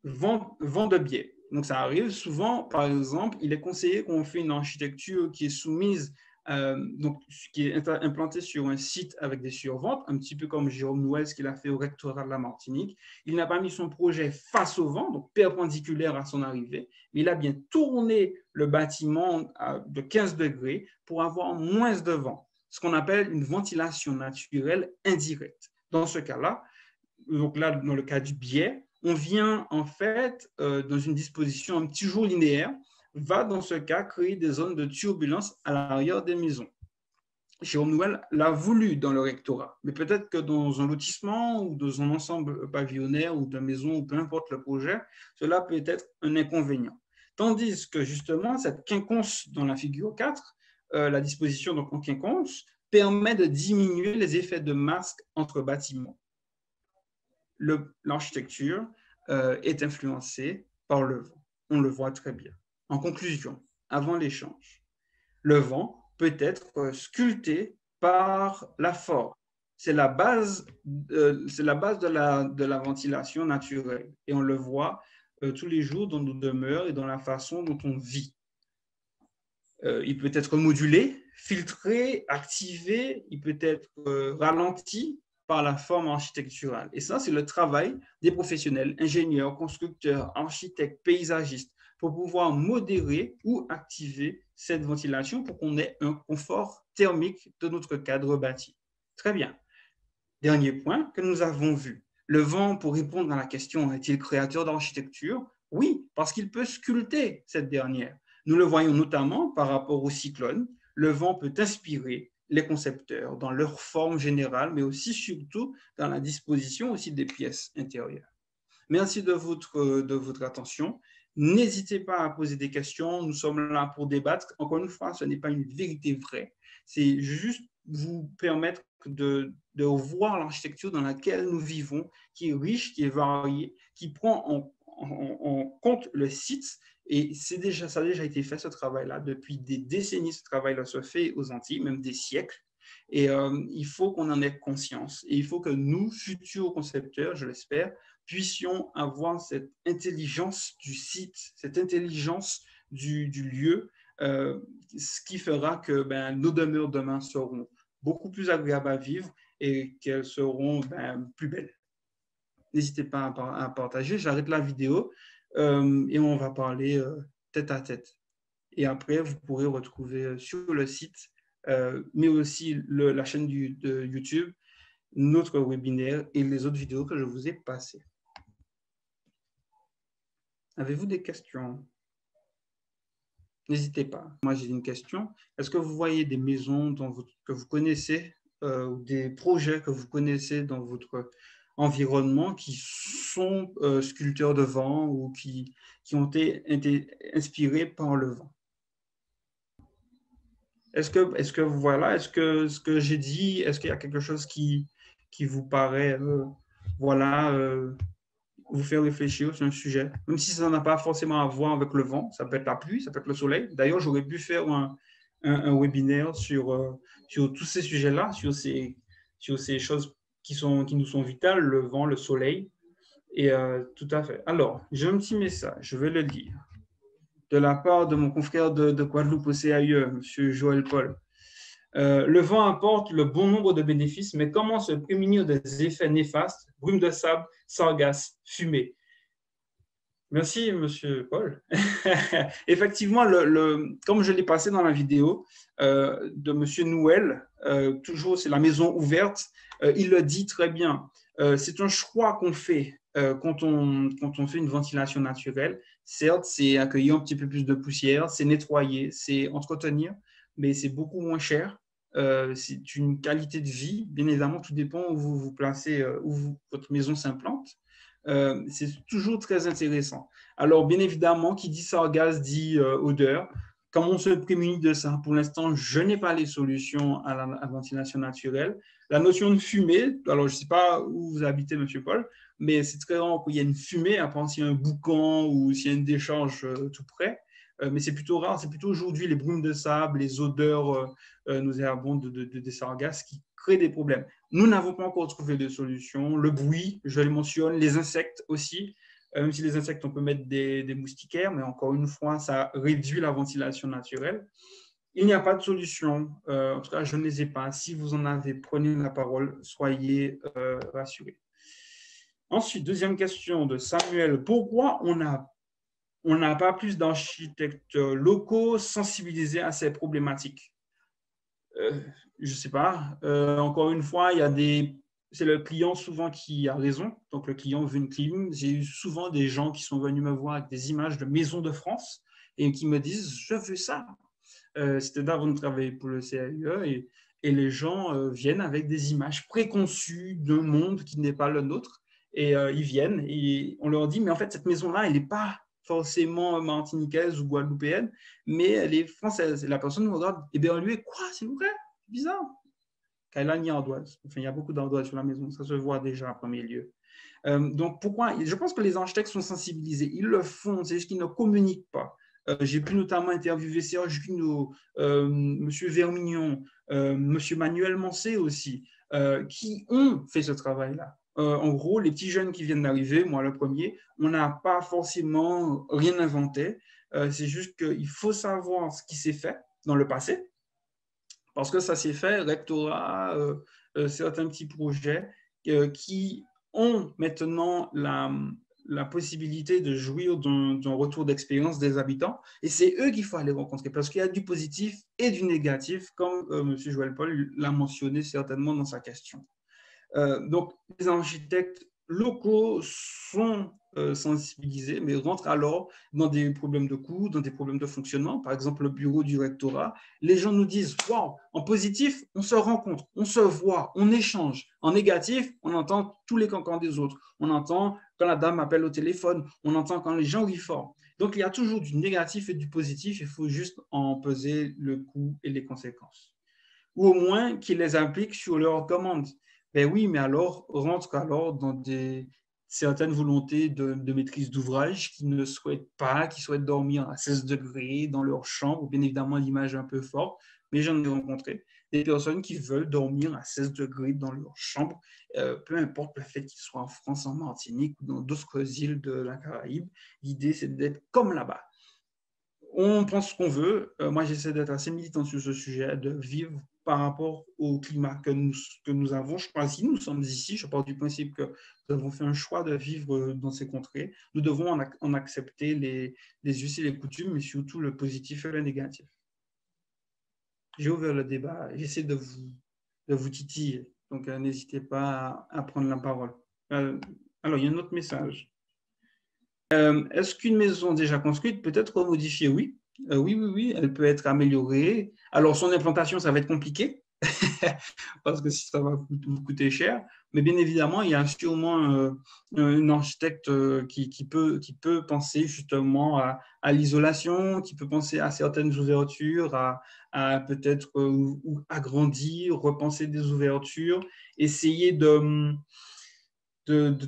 vent de biais. Donc, ça arrive souvent, par exemple, il est conseillé qu'on fait une architecture qui est soumise, qui est implantée sur un site avec des surventes, un petit peu comme Jérôme Nouel, ce qu'il a fait au rectorat de la Martinique. Il n'a pas mis son projet face au vent, donc perpendiculaire à son arrivée, mais il a bien tourné le bâtiment de 15 degrés pour avoir moins de vent, ce qu'on appelle une ventilation naturelle indirecte. Dans ce cas-là, donc là, dans le cas du biais, on vient en fait, dans une disposition un petit jour linéaire, va dans ce cas créer des zones de turbulence à l'arrière des maisons. Jérôme Nouel l'a voulu dans le rectorat, mais peut-être que dans un lotissement ou dans un ensemble pavillonnaire ou de maison, ou peu importe le projet, cela peut être un inconvénient. Tandis que justement, cette quinconce dans la figure 4, la disposition donc en quinconce, permet de diminuer les effets de masque entre bâtiments. L'architecture est influencée par le vent. On le voit très bien. En conclusion, avant l'échange, le vent peut être sculpté par la forme. C'est la base de la ventilation naturelle. Et on le voit tous les jours dans nos demeures et dans la façon dont on vit. Il peut être modulé, filtré, activé, il peut être ralenti par la forme architecturale. Et ça, c'est le travail des professionnels, ingénieurs, constructeurs, architectes, paysagistes, pour pouvoir modérer ou activer cette ventilation pour qu'on ait un confort thermique de notre cadre bâti. Très bien. Dernier point que nous avons vu. Le vent, pour répondre à la question, est-il créateur d'architecture? Oui, parce qu'il peut sculpter cette dernière. Nous le voyons notamment par rapport au cyclone. Le vent peut inspirer les concepteurs dans leur forme générale, mais aussi surtout dans la disposition aussi des pièces intérieures. Merci de votre attention. N'hésitez pas à poser des questions. Nous sommes là pour débattre. Encore une fois, ce n'est pas une vérité vraie. C'est juste vous permettre de voir l'architecture dans laquelle nous vivons, qui est riche, qui est variée, qui prend en compte le site. Et ça a déjà été fait, ce travail-là. Depuis des décennies, ce travail-là se fait aux Antilles, même des siècles. Et il faut qu'on en ait conscience. Et il faut que nous, futurs concepteurs, je l'espère, puissions avoir cette intelligence du site, cette intelligence du lieu, ce qui fera que nos demeures demain seront beaucoup plus agréables à vivre et qu'elles seront plus belles. N'hésitez pas à partager. J'arrête la vidéo et on va parler tête à tête. Et après, vous pourrez retrouver sur le site, mais aussi la chaîne de YouTube, notre webinaire et les autres vidéos que je vous ai passées. Avez-vous des questions? N'hésitez pas. Moi, j'ai une question. Est-ce que vous voyez des maisons que vous connaissez ou des projets que vous connaissez dans votre environnement qui sont sculpteurs de vent ou qui ont été inspirés par le vent? Est-ce que voilà, est-ce que ce que j'ai dit, est-ce qu'il y a quelque chose qui vous paraît, vous faire réfléchir sur un sujet, même si ça n'a pas forcément à voir avec le vent, ça peut être la pluie, ça peut être le soleil. D'ailleurs, j'aurais pu faire un webinaire sur tous ces sujets-là, sur ces choses qui nous sont vitales, le vent, le soleil. Et tout à fait. Alors, j'ai un petit message, je vais le lire, de la part de mon confrère de Guadeloupe Océaie, M. Joël Paul. Le vent apporte le bon nombre de bénéfices, mais comment se prémunir des effets néfastes, brume de sable, sargasses, fumée? Merci, M. Paul. Effectivement, comme je l'ai passé dans la vidéo de M. Nouel, toujours c'est la maison ouverte, il le dit très bien. C'est un choix qu'on fait quand on fait une ventilation naturelle. Certes, c'est accueillir un petit peu plus de poussière, c'est nettoyer, c'est entretenir, mais c'est beaucoup moins cher. c'est une qualité de vie. Bien évidemment, tout dépend où vous vous placez, votre maison s'implante. C'est toujours très intéressant. Alors, bien évidemment, qui dit sargasse dit odeur. Comment on se prémunit de ça? Pour l'instant, je n'ai pas les solutions à la ventilation naturelle. La notion de fumée, alors je ne sais pas où vous habitez, M. Paul, mais c'est très rare qu'il y ait une fumée, à part s'il y a un boucan ou s'il y a une décharge tout près. Mais c'est plutôt rare, c'est plutôt aujourd'hui les brumes de sable, les odeurs nauséabondes des sargasses qui créent des problèmes. Nous n'avons pas encore trouvé de solution. Le bruit, je le mentionne, les insectes aussi. Même si les insectes, on peut mettre des moustiquaires, mais encore une fois, ça réduit la ventilation naturelle. Il n'y a pas de solution. En tout cas, je ne les ai pas. Si vous en avez, prenez la parole. Soyez rassurés. Ensuite, deuxième question de Samuel. Pourquoi on n'a pas plus d'architectes locaux sensibilisés à ces problématiques? Je ne sais pas. Encore une fois, c'est le client souvent qui a raison. Donc, le client veut une clim. J'ai eu souvent des gens qui sont venus me voir avec des images de maisons de France et qui me disent « je veux ça ». C'était avant de travailler pour le CAUE et les gens viennent avec des images préconçues d'un monde qui n'est pas le nôtre. Et ils viennent et on leur dit « mais en fait, cette maison-là, elle n'est pas forcément martiniquaise ou guadeloupéenne, mais elle est française. » Et la personne nous regarde, et bien lui, quoi, c'est vrai? C'est bizarre. Kailan y ardoise. Enfin, il y a beaucoup d'ardoises sur la maison, ça se voit déjà en premier lieu. Donc, pourquoi? Je pense que les architectes sont sensibilisés. Ils le font, c'est juste qu'ils ne communiquent pas. J'ai pu notamment interviewer Serge Guinot, M. Vermignon, M. Manuel Mancé aussi, qui ont fait ce travail-là. En gros, les petits jeunes qui viennent d'arriver, moi le premier, on n'a pas forcément rien inventé. C'est juste qu'il faut savoir ce qui s'est fait dans le passé, parce que ça s'est fait, rectorat, certains petits projets qui ont maintenant la possibilité de jouir d'un retour d'expérience des habitants. Et c'est eux qu'il faut aller rencontrer, parce qu'il y a du positif et du négatif, comme M. Joël Paul l'a mentionné certainement dans sa question. Donc, les architectes locaux sont sensibilisés, mais rentrent alors dans des problèmes de coûts, dans des problèmes de fonctionnement. Par exemple, le bureau du rectorat, les gens nous disent « Wow, en positif, on se rencontre, on se voit, on échange. En négatif, on entend tous les cancans des autres. On entend quand la dame appelle au téléphone, on entend quand les gens rient fort. » Donc, il y a toujours du négatif et du positif. Il faut juste en peser le coût et les conséquences. Ou au moins qu'ils les impliquent sur leur commande. Ben oui, mais alors, rentre alors dans certaines volontés de maîtrise d'ouvrage qui ne souhaitent pas, qui souhaitent dormir à 16 degrés dans leur chambre. Bien évidemment, l'image est un peu forte, mais j'en ai rencontré des personnes qui veulent dormir à 16 degrés dans leur chambre, peu importe le fait qu'ils soient en France, en Martinique ou dans d'autres îles de la Caraïbe. L'idée, c'est d'être comme là-bas. On pense ce qu'on veut. Moi, j'essaie d'être assez militant sur ce sujet, de vivre par rapport au climat que nous avons choisi. Nous sommes ici. Je pars du principe que nous avons fait un choix de vivre dans ces contrées. Nous devons en accepter les us et les coutumes, mais surtout le positif et le négatif. J'ai ouvert le débat. J'essaie de vous titiller. Donc, n'hésitez pas à prendre la parole. Alors, il y a un autre message. Est-ce qu'une maison déjà construite peut être modifiée? Oui. Oui, elle peut être améliorée. Alors, son implantation, ça va être compliqué parce que ça va vous coûter cher. Mais bien évidemment, il y a sûrement un architecte qui peut penser justement à l'isolation, qui peut penser à certaines ouvertures, à peut-être agrandir, repenser des ouvertures, essayer de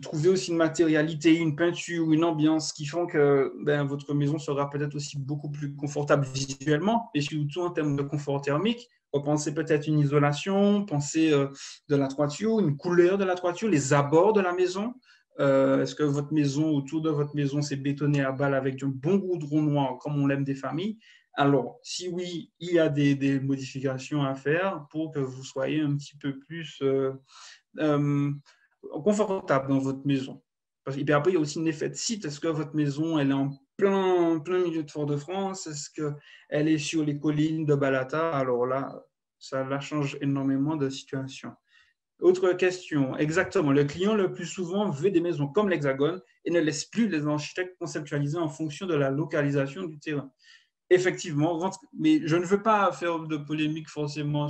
trouver aussi une matérialité, une peinture, une ambiance qui font que votre maison sera peut-être aussi beaucoup plus confortable visuellement et surtout en termes de confort thermique. Pensez peut-être une isolation, pensez de la toiture, une couleur de la toiture, les abords de la maison. Est-ce que votre maison, autour de votre maison, c'est bétonné à balle avec un bon goudron noir comme on l'aime des familles? Alors, si oui, il y a des modifications à faire pour que vous soyez un petit peu plus confortable dans votre maison. Et puis après, il y a aussi un effet de site. Est-ce que votre maison, elle est en plein milieu de Fort-de-France? Est-ce qu'elle est sur les collines de Balata? Alors là, ça change énormément de situation. Autre question. Exactement. Le client, le plus souvent, veut des maisons comme l'Hexagone et ne laisse plus les architectes conceptualiser en fonction de la localisation du terrain. effectivement, mais je ne veux pas faire de polémique forcément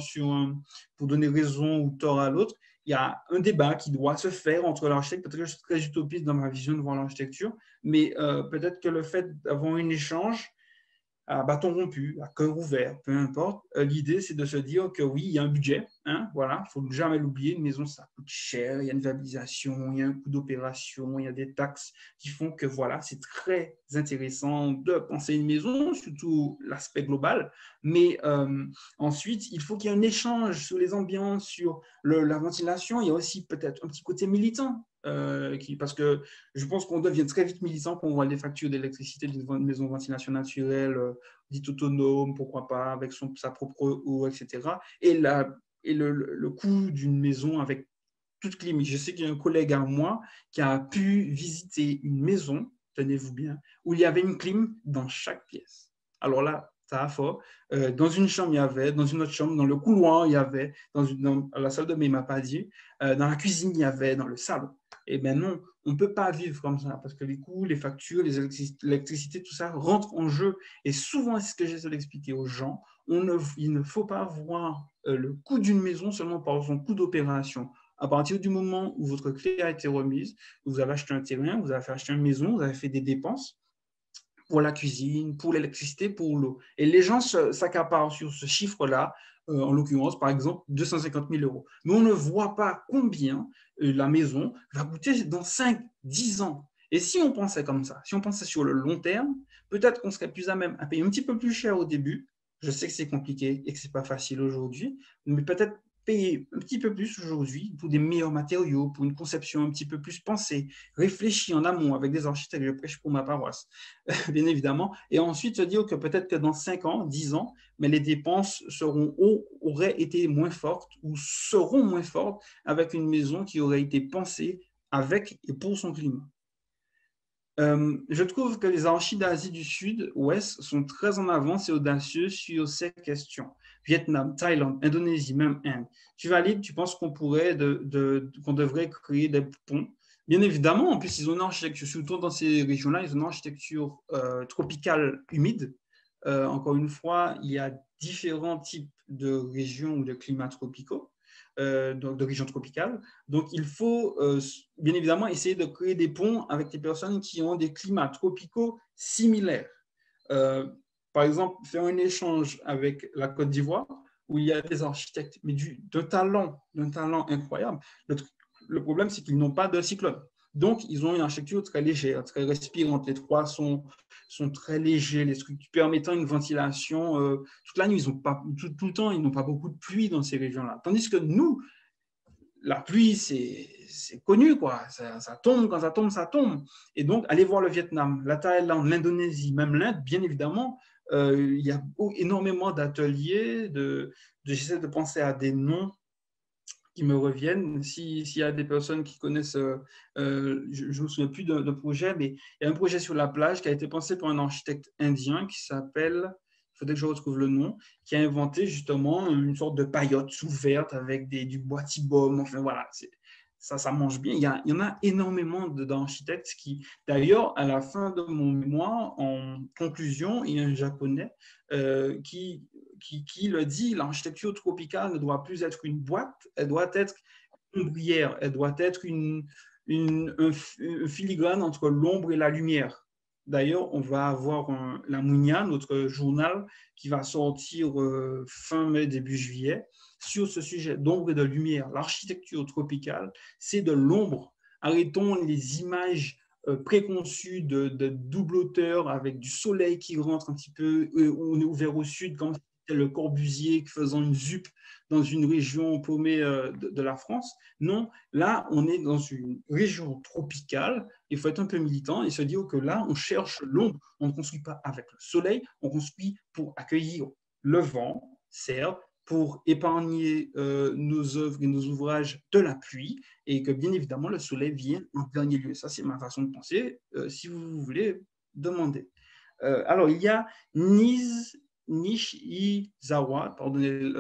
pour donner raison ou tort à l'autre. Il y a un débat qui doit se faire entre l'architecte. Peut-être que je suis très utopiste dans ma vision de voir l'architecture, mais peut-être que le fait d'avoir un échange à bâton rompu, à cœur ouvert, peu importe. L'idée, c'est de se dire que oui, il y a un budget, hein, voilà, il ne faut jamais l'oublier, une maison, ça coûte cher, il y a une viabilisation, il y a un coût d'opération, il y a des taxes qui font que voilà, c'est très intéressant de penser une maison, surtout l'aspect global, mais ensuite, il faut qu'il y ait un échange sur les ambiances, sur la ventilation, il y a aussi peut-être un petit côté militant, parce que je pense qu'on devient très vite militant quand on voit les factures d'électricité d'une maison de ventilation naturelle, dite autonome, pourquoi pas, avec sa propre eau, etc. Et le coût d'une maison avec toute clim. Je sais qu'il y a un collègue à moi qui a pu visiter une maison, tenez-vous bien, où il y avait une clim dans chaque pièce. Alors là, ça a fort. Dans une chambre, il y avait, dans une autre chambre, dans le couloir, il y avait, dans la salle de bain, il ne m'a pas dit, dans la cuisine, il y avait, dans le salon. Eh bien non, on ne peut pas vivre comme ça parce que les coûts, les factures, l'électricité, tout ça rentre en jeu. Et souvent, c'est ce que j'essaie d'expliquer aux gens, il ne faut pas voir le coût d'une maison seulement par son coût d'opération. À partir du moment où votre clé a été remise, vous avez acheté un terrain, vous avez acheté une maison, vous avez fait des dépenses pour la cuisine, pour l'électricité, pour l'eau. Et les gens s'accaparent sur ce chiffre-là, en l'occurrence, par exemple, 250 000 euros. Mais on ne voit pas combien la maison va coûter dans 5, 10 ans. Et si on pensait comme ça, si on pensait sur le long terme, peut-être qu'on serait plus à même à payer un petit peu plus cher au début. Je sais que c'est compliqué et que ce n'est pas facile aujourd'hui, mais peut-être payer un petit peu plus aujourd'hui pour des meilleurs matériaux, pour une conception un petit peu plus pensée, réfléchie en amont avec des architectes, je prêche pour ma paroisse, bien évidemment, et ensuite se dire que peut-être que dans 5 ans, 10 ans, mais les dépenses auraient été moins fortes ou seront moins fortes avec une maison qui aurait été pensée avec et pour son climat. Je trouve que les archis d'Asie du Sud-Ouest sont très en avance et audacieux sur ces questions. Vietnam, Thaïlande, Indonésie, même Inde. Tu valides, tu penses qu'on devrait créer des ponts? Bien évidemment, en plus, ils ont une architecture, surtout dans ces régions-là, ils ont une architecture tropicale humide. Encore une fois, il y a différents types de régions ou de climats tropicaux. De régions tropicales. Donc, il faut bien évidemment essayer de créer des ponts avec des personnes qui ont des climats tropicaux similaires. Par exemple, faire un échange avec la Côte d'Ivoire, où il y a des architectes, mais d'un talent incroyable. Le problème, c'est qu'ils n'ont pas de cyclone. Donc, ils ont une architecture très légère, très respirante. Les toits sont très légers, les structures permettant une ventilation. Toute l'année, tout le temps, ils n'ont pas beaucoup de pluie dans ces régions-là. Tandis que nous, la pluie, c'est connu, quoi. Ça tombe, quand ça tombe, ça tombe. Et donc, allez voir le Vietnam, la Thaïlande, l'Indonésie, même l'Inde, bien évidemment, il y a énormément d'ateliers. J'essaie de penser à des noms qui me reviennent. S'il y a des personnes qui connaissent, je ne me souviens plus de projet, mais il y a un projet sur la plage qui a été pensé par un architecte indien qui s'appelle, il faudrait que je retrouve le nom, qui a inventé justement une sorte de paillote ouverte avec du bois tibum. Enfin voilà, ça mange bien. Il y en a énormément d'architectes qui, d'ailleurs, à la fin de mon mémoire, en conclusion, il y a un japonais qui le dit, l'architecture tropicale ne doit plus être une boîte, elle doit être une ombrière, elle doit être un filigrane entre l'ombre et la lumière. D'ailleurs, on va avoir la Mounia, notre journal, qui va sortir fin mai, début juillet, sur ce sujet d'ombre et de lumière. L'architecture tropicale, c'est de l'ombre. Arrêtons les images préconçues de double hauteur avec du soleil qui rentre un petit peu, on est ouvert au sud, comme le Corbusier faisant une ZUP dans une région paumée de la France. Non, là, on est dans une région tropicale. Il faut être un peu militant et se dire que là, on cherche l'ombre. On ne construit pas avec le soleil, on construit pour accueillir le vent, certes, pour épargner nos œuvres et nos ouvrages de la pluie et que, bien évidemment, le soleil vient en dernier lieu. Ça, c'est ma façon de penser, si vous voulez demander. Alors, il y a Nishizawa, pardonnez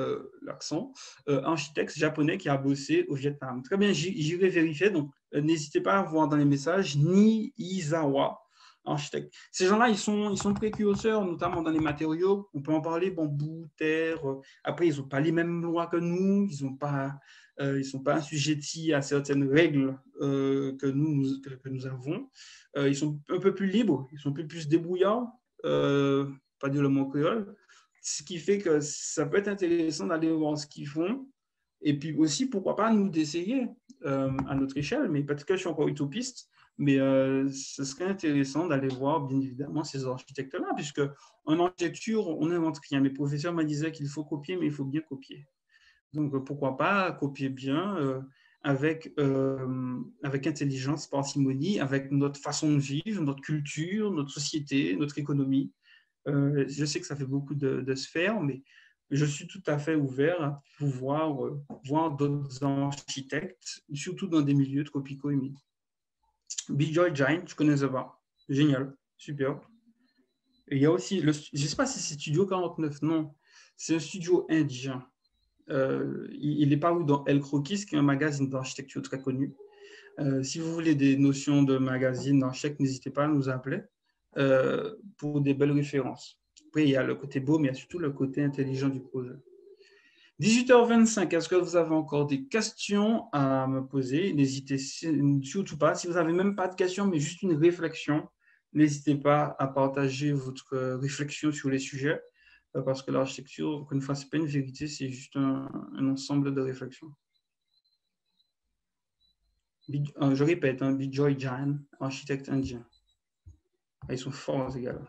l'accent, architecte japonais qui a bossé au Vietnam. Très bien, j'irai vérifier, donc n'hésitez pas à voir dans les messages Nishizawa, architectes. Ces gens-là, ils sont précurseurs, notamment dans les matériaux. On peut en parler, bambou, terre. Après, ils n'ont pas les mêmes lois que nous. Ils sont pas assujettis à certaines règles que nous avons. Ils sont un peu plus libres, ils sont un peu plus débrouillards, pas dire le mot créole. Ce qui fait que ça peut être intéressant d'aller voir ce qu'ils font. Et puis aussi, pourquoi pas nous d'essayer à notre échelle, mais peut-être que je suis encore utopiste, mais ce serait intéressant d'aller voir, bien évidemment, ces architectes-là, puisque en architecture, on n'invente rien. Mes professeurs me disaient qu'il faut copier, mais il faut bien copier. Donc, pourquoi pas copier bien avec intelligence, parcimonie, avec notre façon de vivre, notre culture, notre société, notre économie. Je sais que ça fait beaucoup de sphères, mais je suis tout à fait ouvert à pouvoir voir d'autres architectes, surtout dans des milieux tropicaux-humides. Bijoy Jain, je ne connaissais pas. Génial, super. Et il y a aussi, je ne sais pas si c'est Studio 49, non. C'est un studio indien. Il est paru dans El Croquis, qui est un magazine d'architecture très connu. Si vous voulez des notions de magazine d'architecte, n'hésitez pas à nous appeler pour des belles références. Après, il y a le côté beau, mais il y a surtout le côté intelligent du projet. 18h25, est-ce que vous avez encore des questions à me poser? N'hésitez surtout pas. Si vous n'avez même pas de questions, mais juste une réflexion, n'hésitez pas à partager votre réflexion sur les sujets, parce que l'architecture, encore une fois, ce n'est pas une vérité, c'est juste un ensemble de réflexions. Je répète, Bijoy Jain, architecte indien. Ils sont forts, ces gars-là.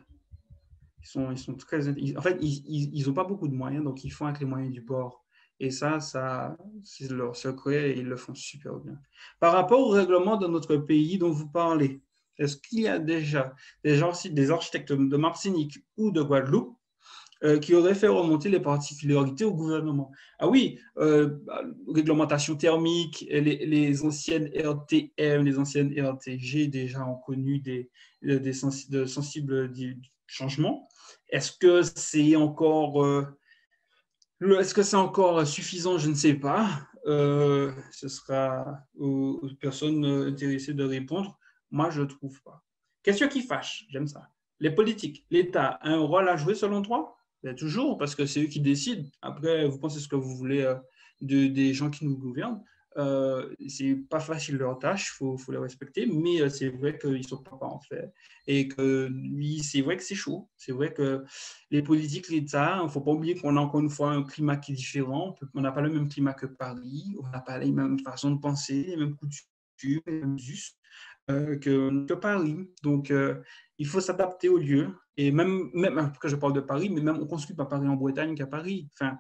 Ils sont très... En fait, ils n'ont pas beaucoup de moyens, donc ils font avec les moyens du bord. Et ça c'est leur secret et ils le font super bien. Par rapport au règlement de notre pays dont vous parlez, est-ce qu'il y a déjà des architectes de Martinique ou de Guadeloupe qui auraient fait remonter les particularités au gouvernement? Ah oui, réglementation thermique, les anciennes RTM, les anciennes RTG déjà ont connu des sensibles changements. Est-ce que c'est encore suffisant? Je ne sais pas. Ce sera aux personnes intéressées de répondre. Moi, je ne trouve pas. Question qui fâche, j'aime ça. Les politiques, l'État a un rôle à jouer selon toi? Toujours, parce que c'est eux qui décident. Après, vous pensez ce que vous voulez des gens qui nous gouvernent. C'est pas facile leur tâche, faut les respecter, mais c'est vrai qu'ils sont pas en fait. Et que c'est vrai que c'est chaud. C'est vrai que les politiques, l'État, il ne faut pas oublier qu'on a encore une fois un climat qui est différent. On n'a pas le même climat que Paris, on n'a pas les mêmes façons de penser, les mêmes coutumes, les mêmes us que Paris. Donc, il faut s'adapter au lieu. Et même après, je parle de Paris, mais même on ne construit pas Paris en Bretagne qu'à Paris. Enfin,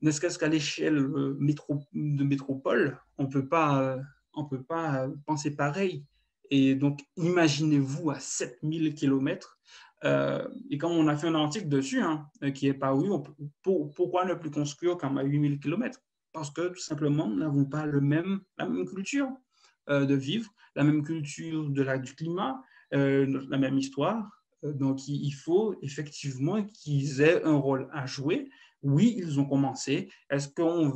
ne serait-ce qu'à l'échelle de métropole, on ne peut pas penser pareil. Et donc, imaginez-vous à 7000 km. Et quand on a fait un article dessus, qui est paru, pourquoi ne plus construire comme à 8000 km? Parce que tout simplement, nous n'avons pas la même culture de vivre, la même culture du climat, la même histoire. Donc, il faut effectivement qu'ils aient un rôle à jouer. Oui, ils ont commencé. Est-ce qu'on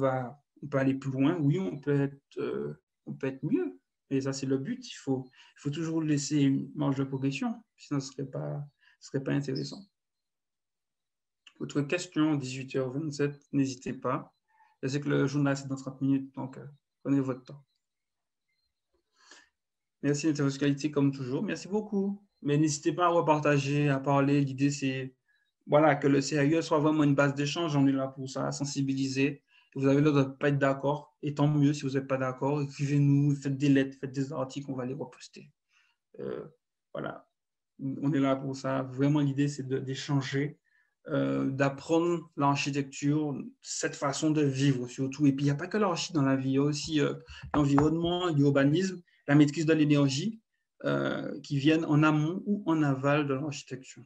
peut aller plus loin? Oui, on peut être mieux. Et ça, c'est le but. Il faut toujours laisser une marge de progression. Sinon, ce ne serait pas intéressant. Autre question, 18h27, n'hésitez pas. Je sais que le journal, c'est dans 30 minutes, donc prenez votre temps. Merci d'intervention qualité comme toujours. Merci beaucoup. Mais n'hésitez pas à repartager, à parler. L'idée, c'est que le CAUE soit vraiment une base d'échange. On est là pour ça, à sensibiliser. Vous avez le droit de ne pas être d'accord. Et tant mieux si vous n'êtes pas d'accord. Écrivez-nous, faites des lettres, faites des articles, on va les reposter. Voilà. On est là pour ça. Vraiment, l'idée, c'est d'échanger, d'apprendre l'architecture, cette façon de vivre surtout. Et puis, il n'y a pas que l'archi dans la vie. Il y a aussi l'environnement, l'urbanisme, la maîtrise de l'énergie qui viennent en amont ou en aval de l'architecture.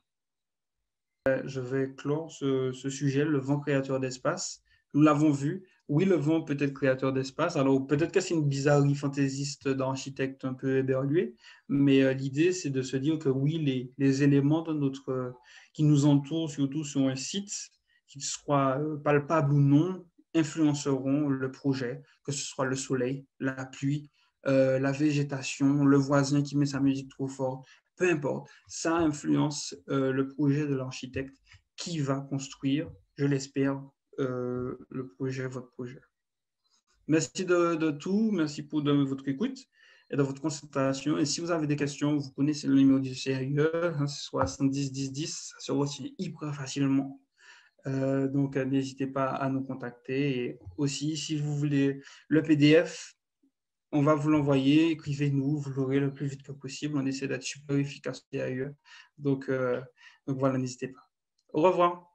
Je vais clore ce sujet, le vent créateur d'espace. Nous l'avons vu. Oui, le vent peut être créateur d'espace. Alors, peut-être que c'est une bizarrerie fantaisiste d'architecte un peu éberlué, mais l'idée, c'est de se dire que oui, les éléments qui nous entourent, surtout sur un site, qu'ils soient palpables ou non, influenceront le projet, que ce soit le soleil, la pluie, la végétation, le voisin qui met sa musique trop fort, peu importe, ça influence le projet de l'architecte qui va construire, je l'espère, votre projet. Merci de tout, merci pour votre écoute et de votre concentration. Et si vous avez des questions, vous connaissez le numéro du CIE, hein, 70 10 10, ça se retient hyper facilement. Donc, n'hésitez pas à nous contacter. Et aussi, si vous voulez le PDF, on va vous l'envoyer, écrivez-nous, vous l'aurez le plus vite que possible. On essaie d'être super efficace CIE. Donc voilà, n'hésitez pas. Au revoir.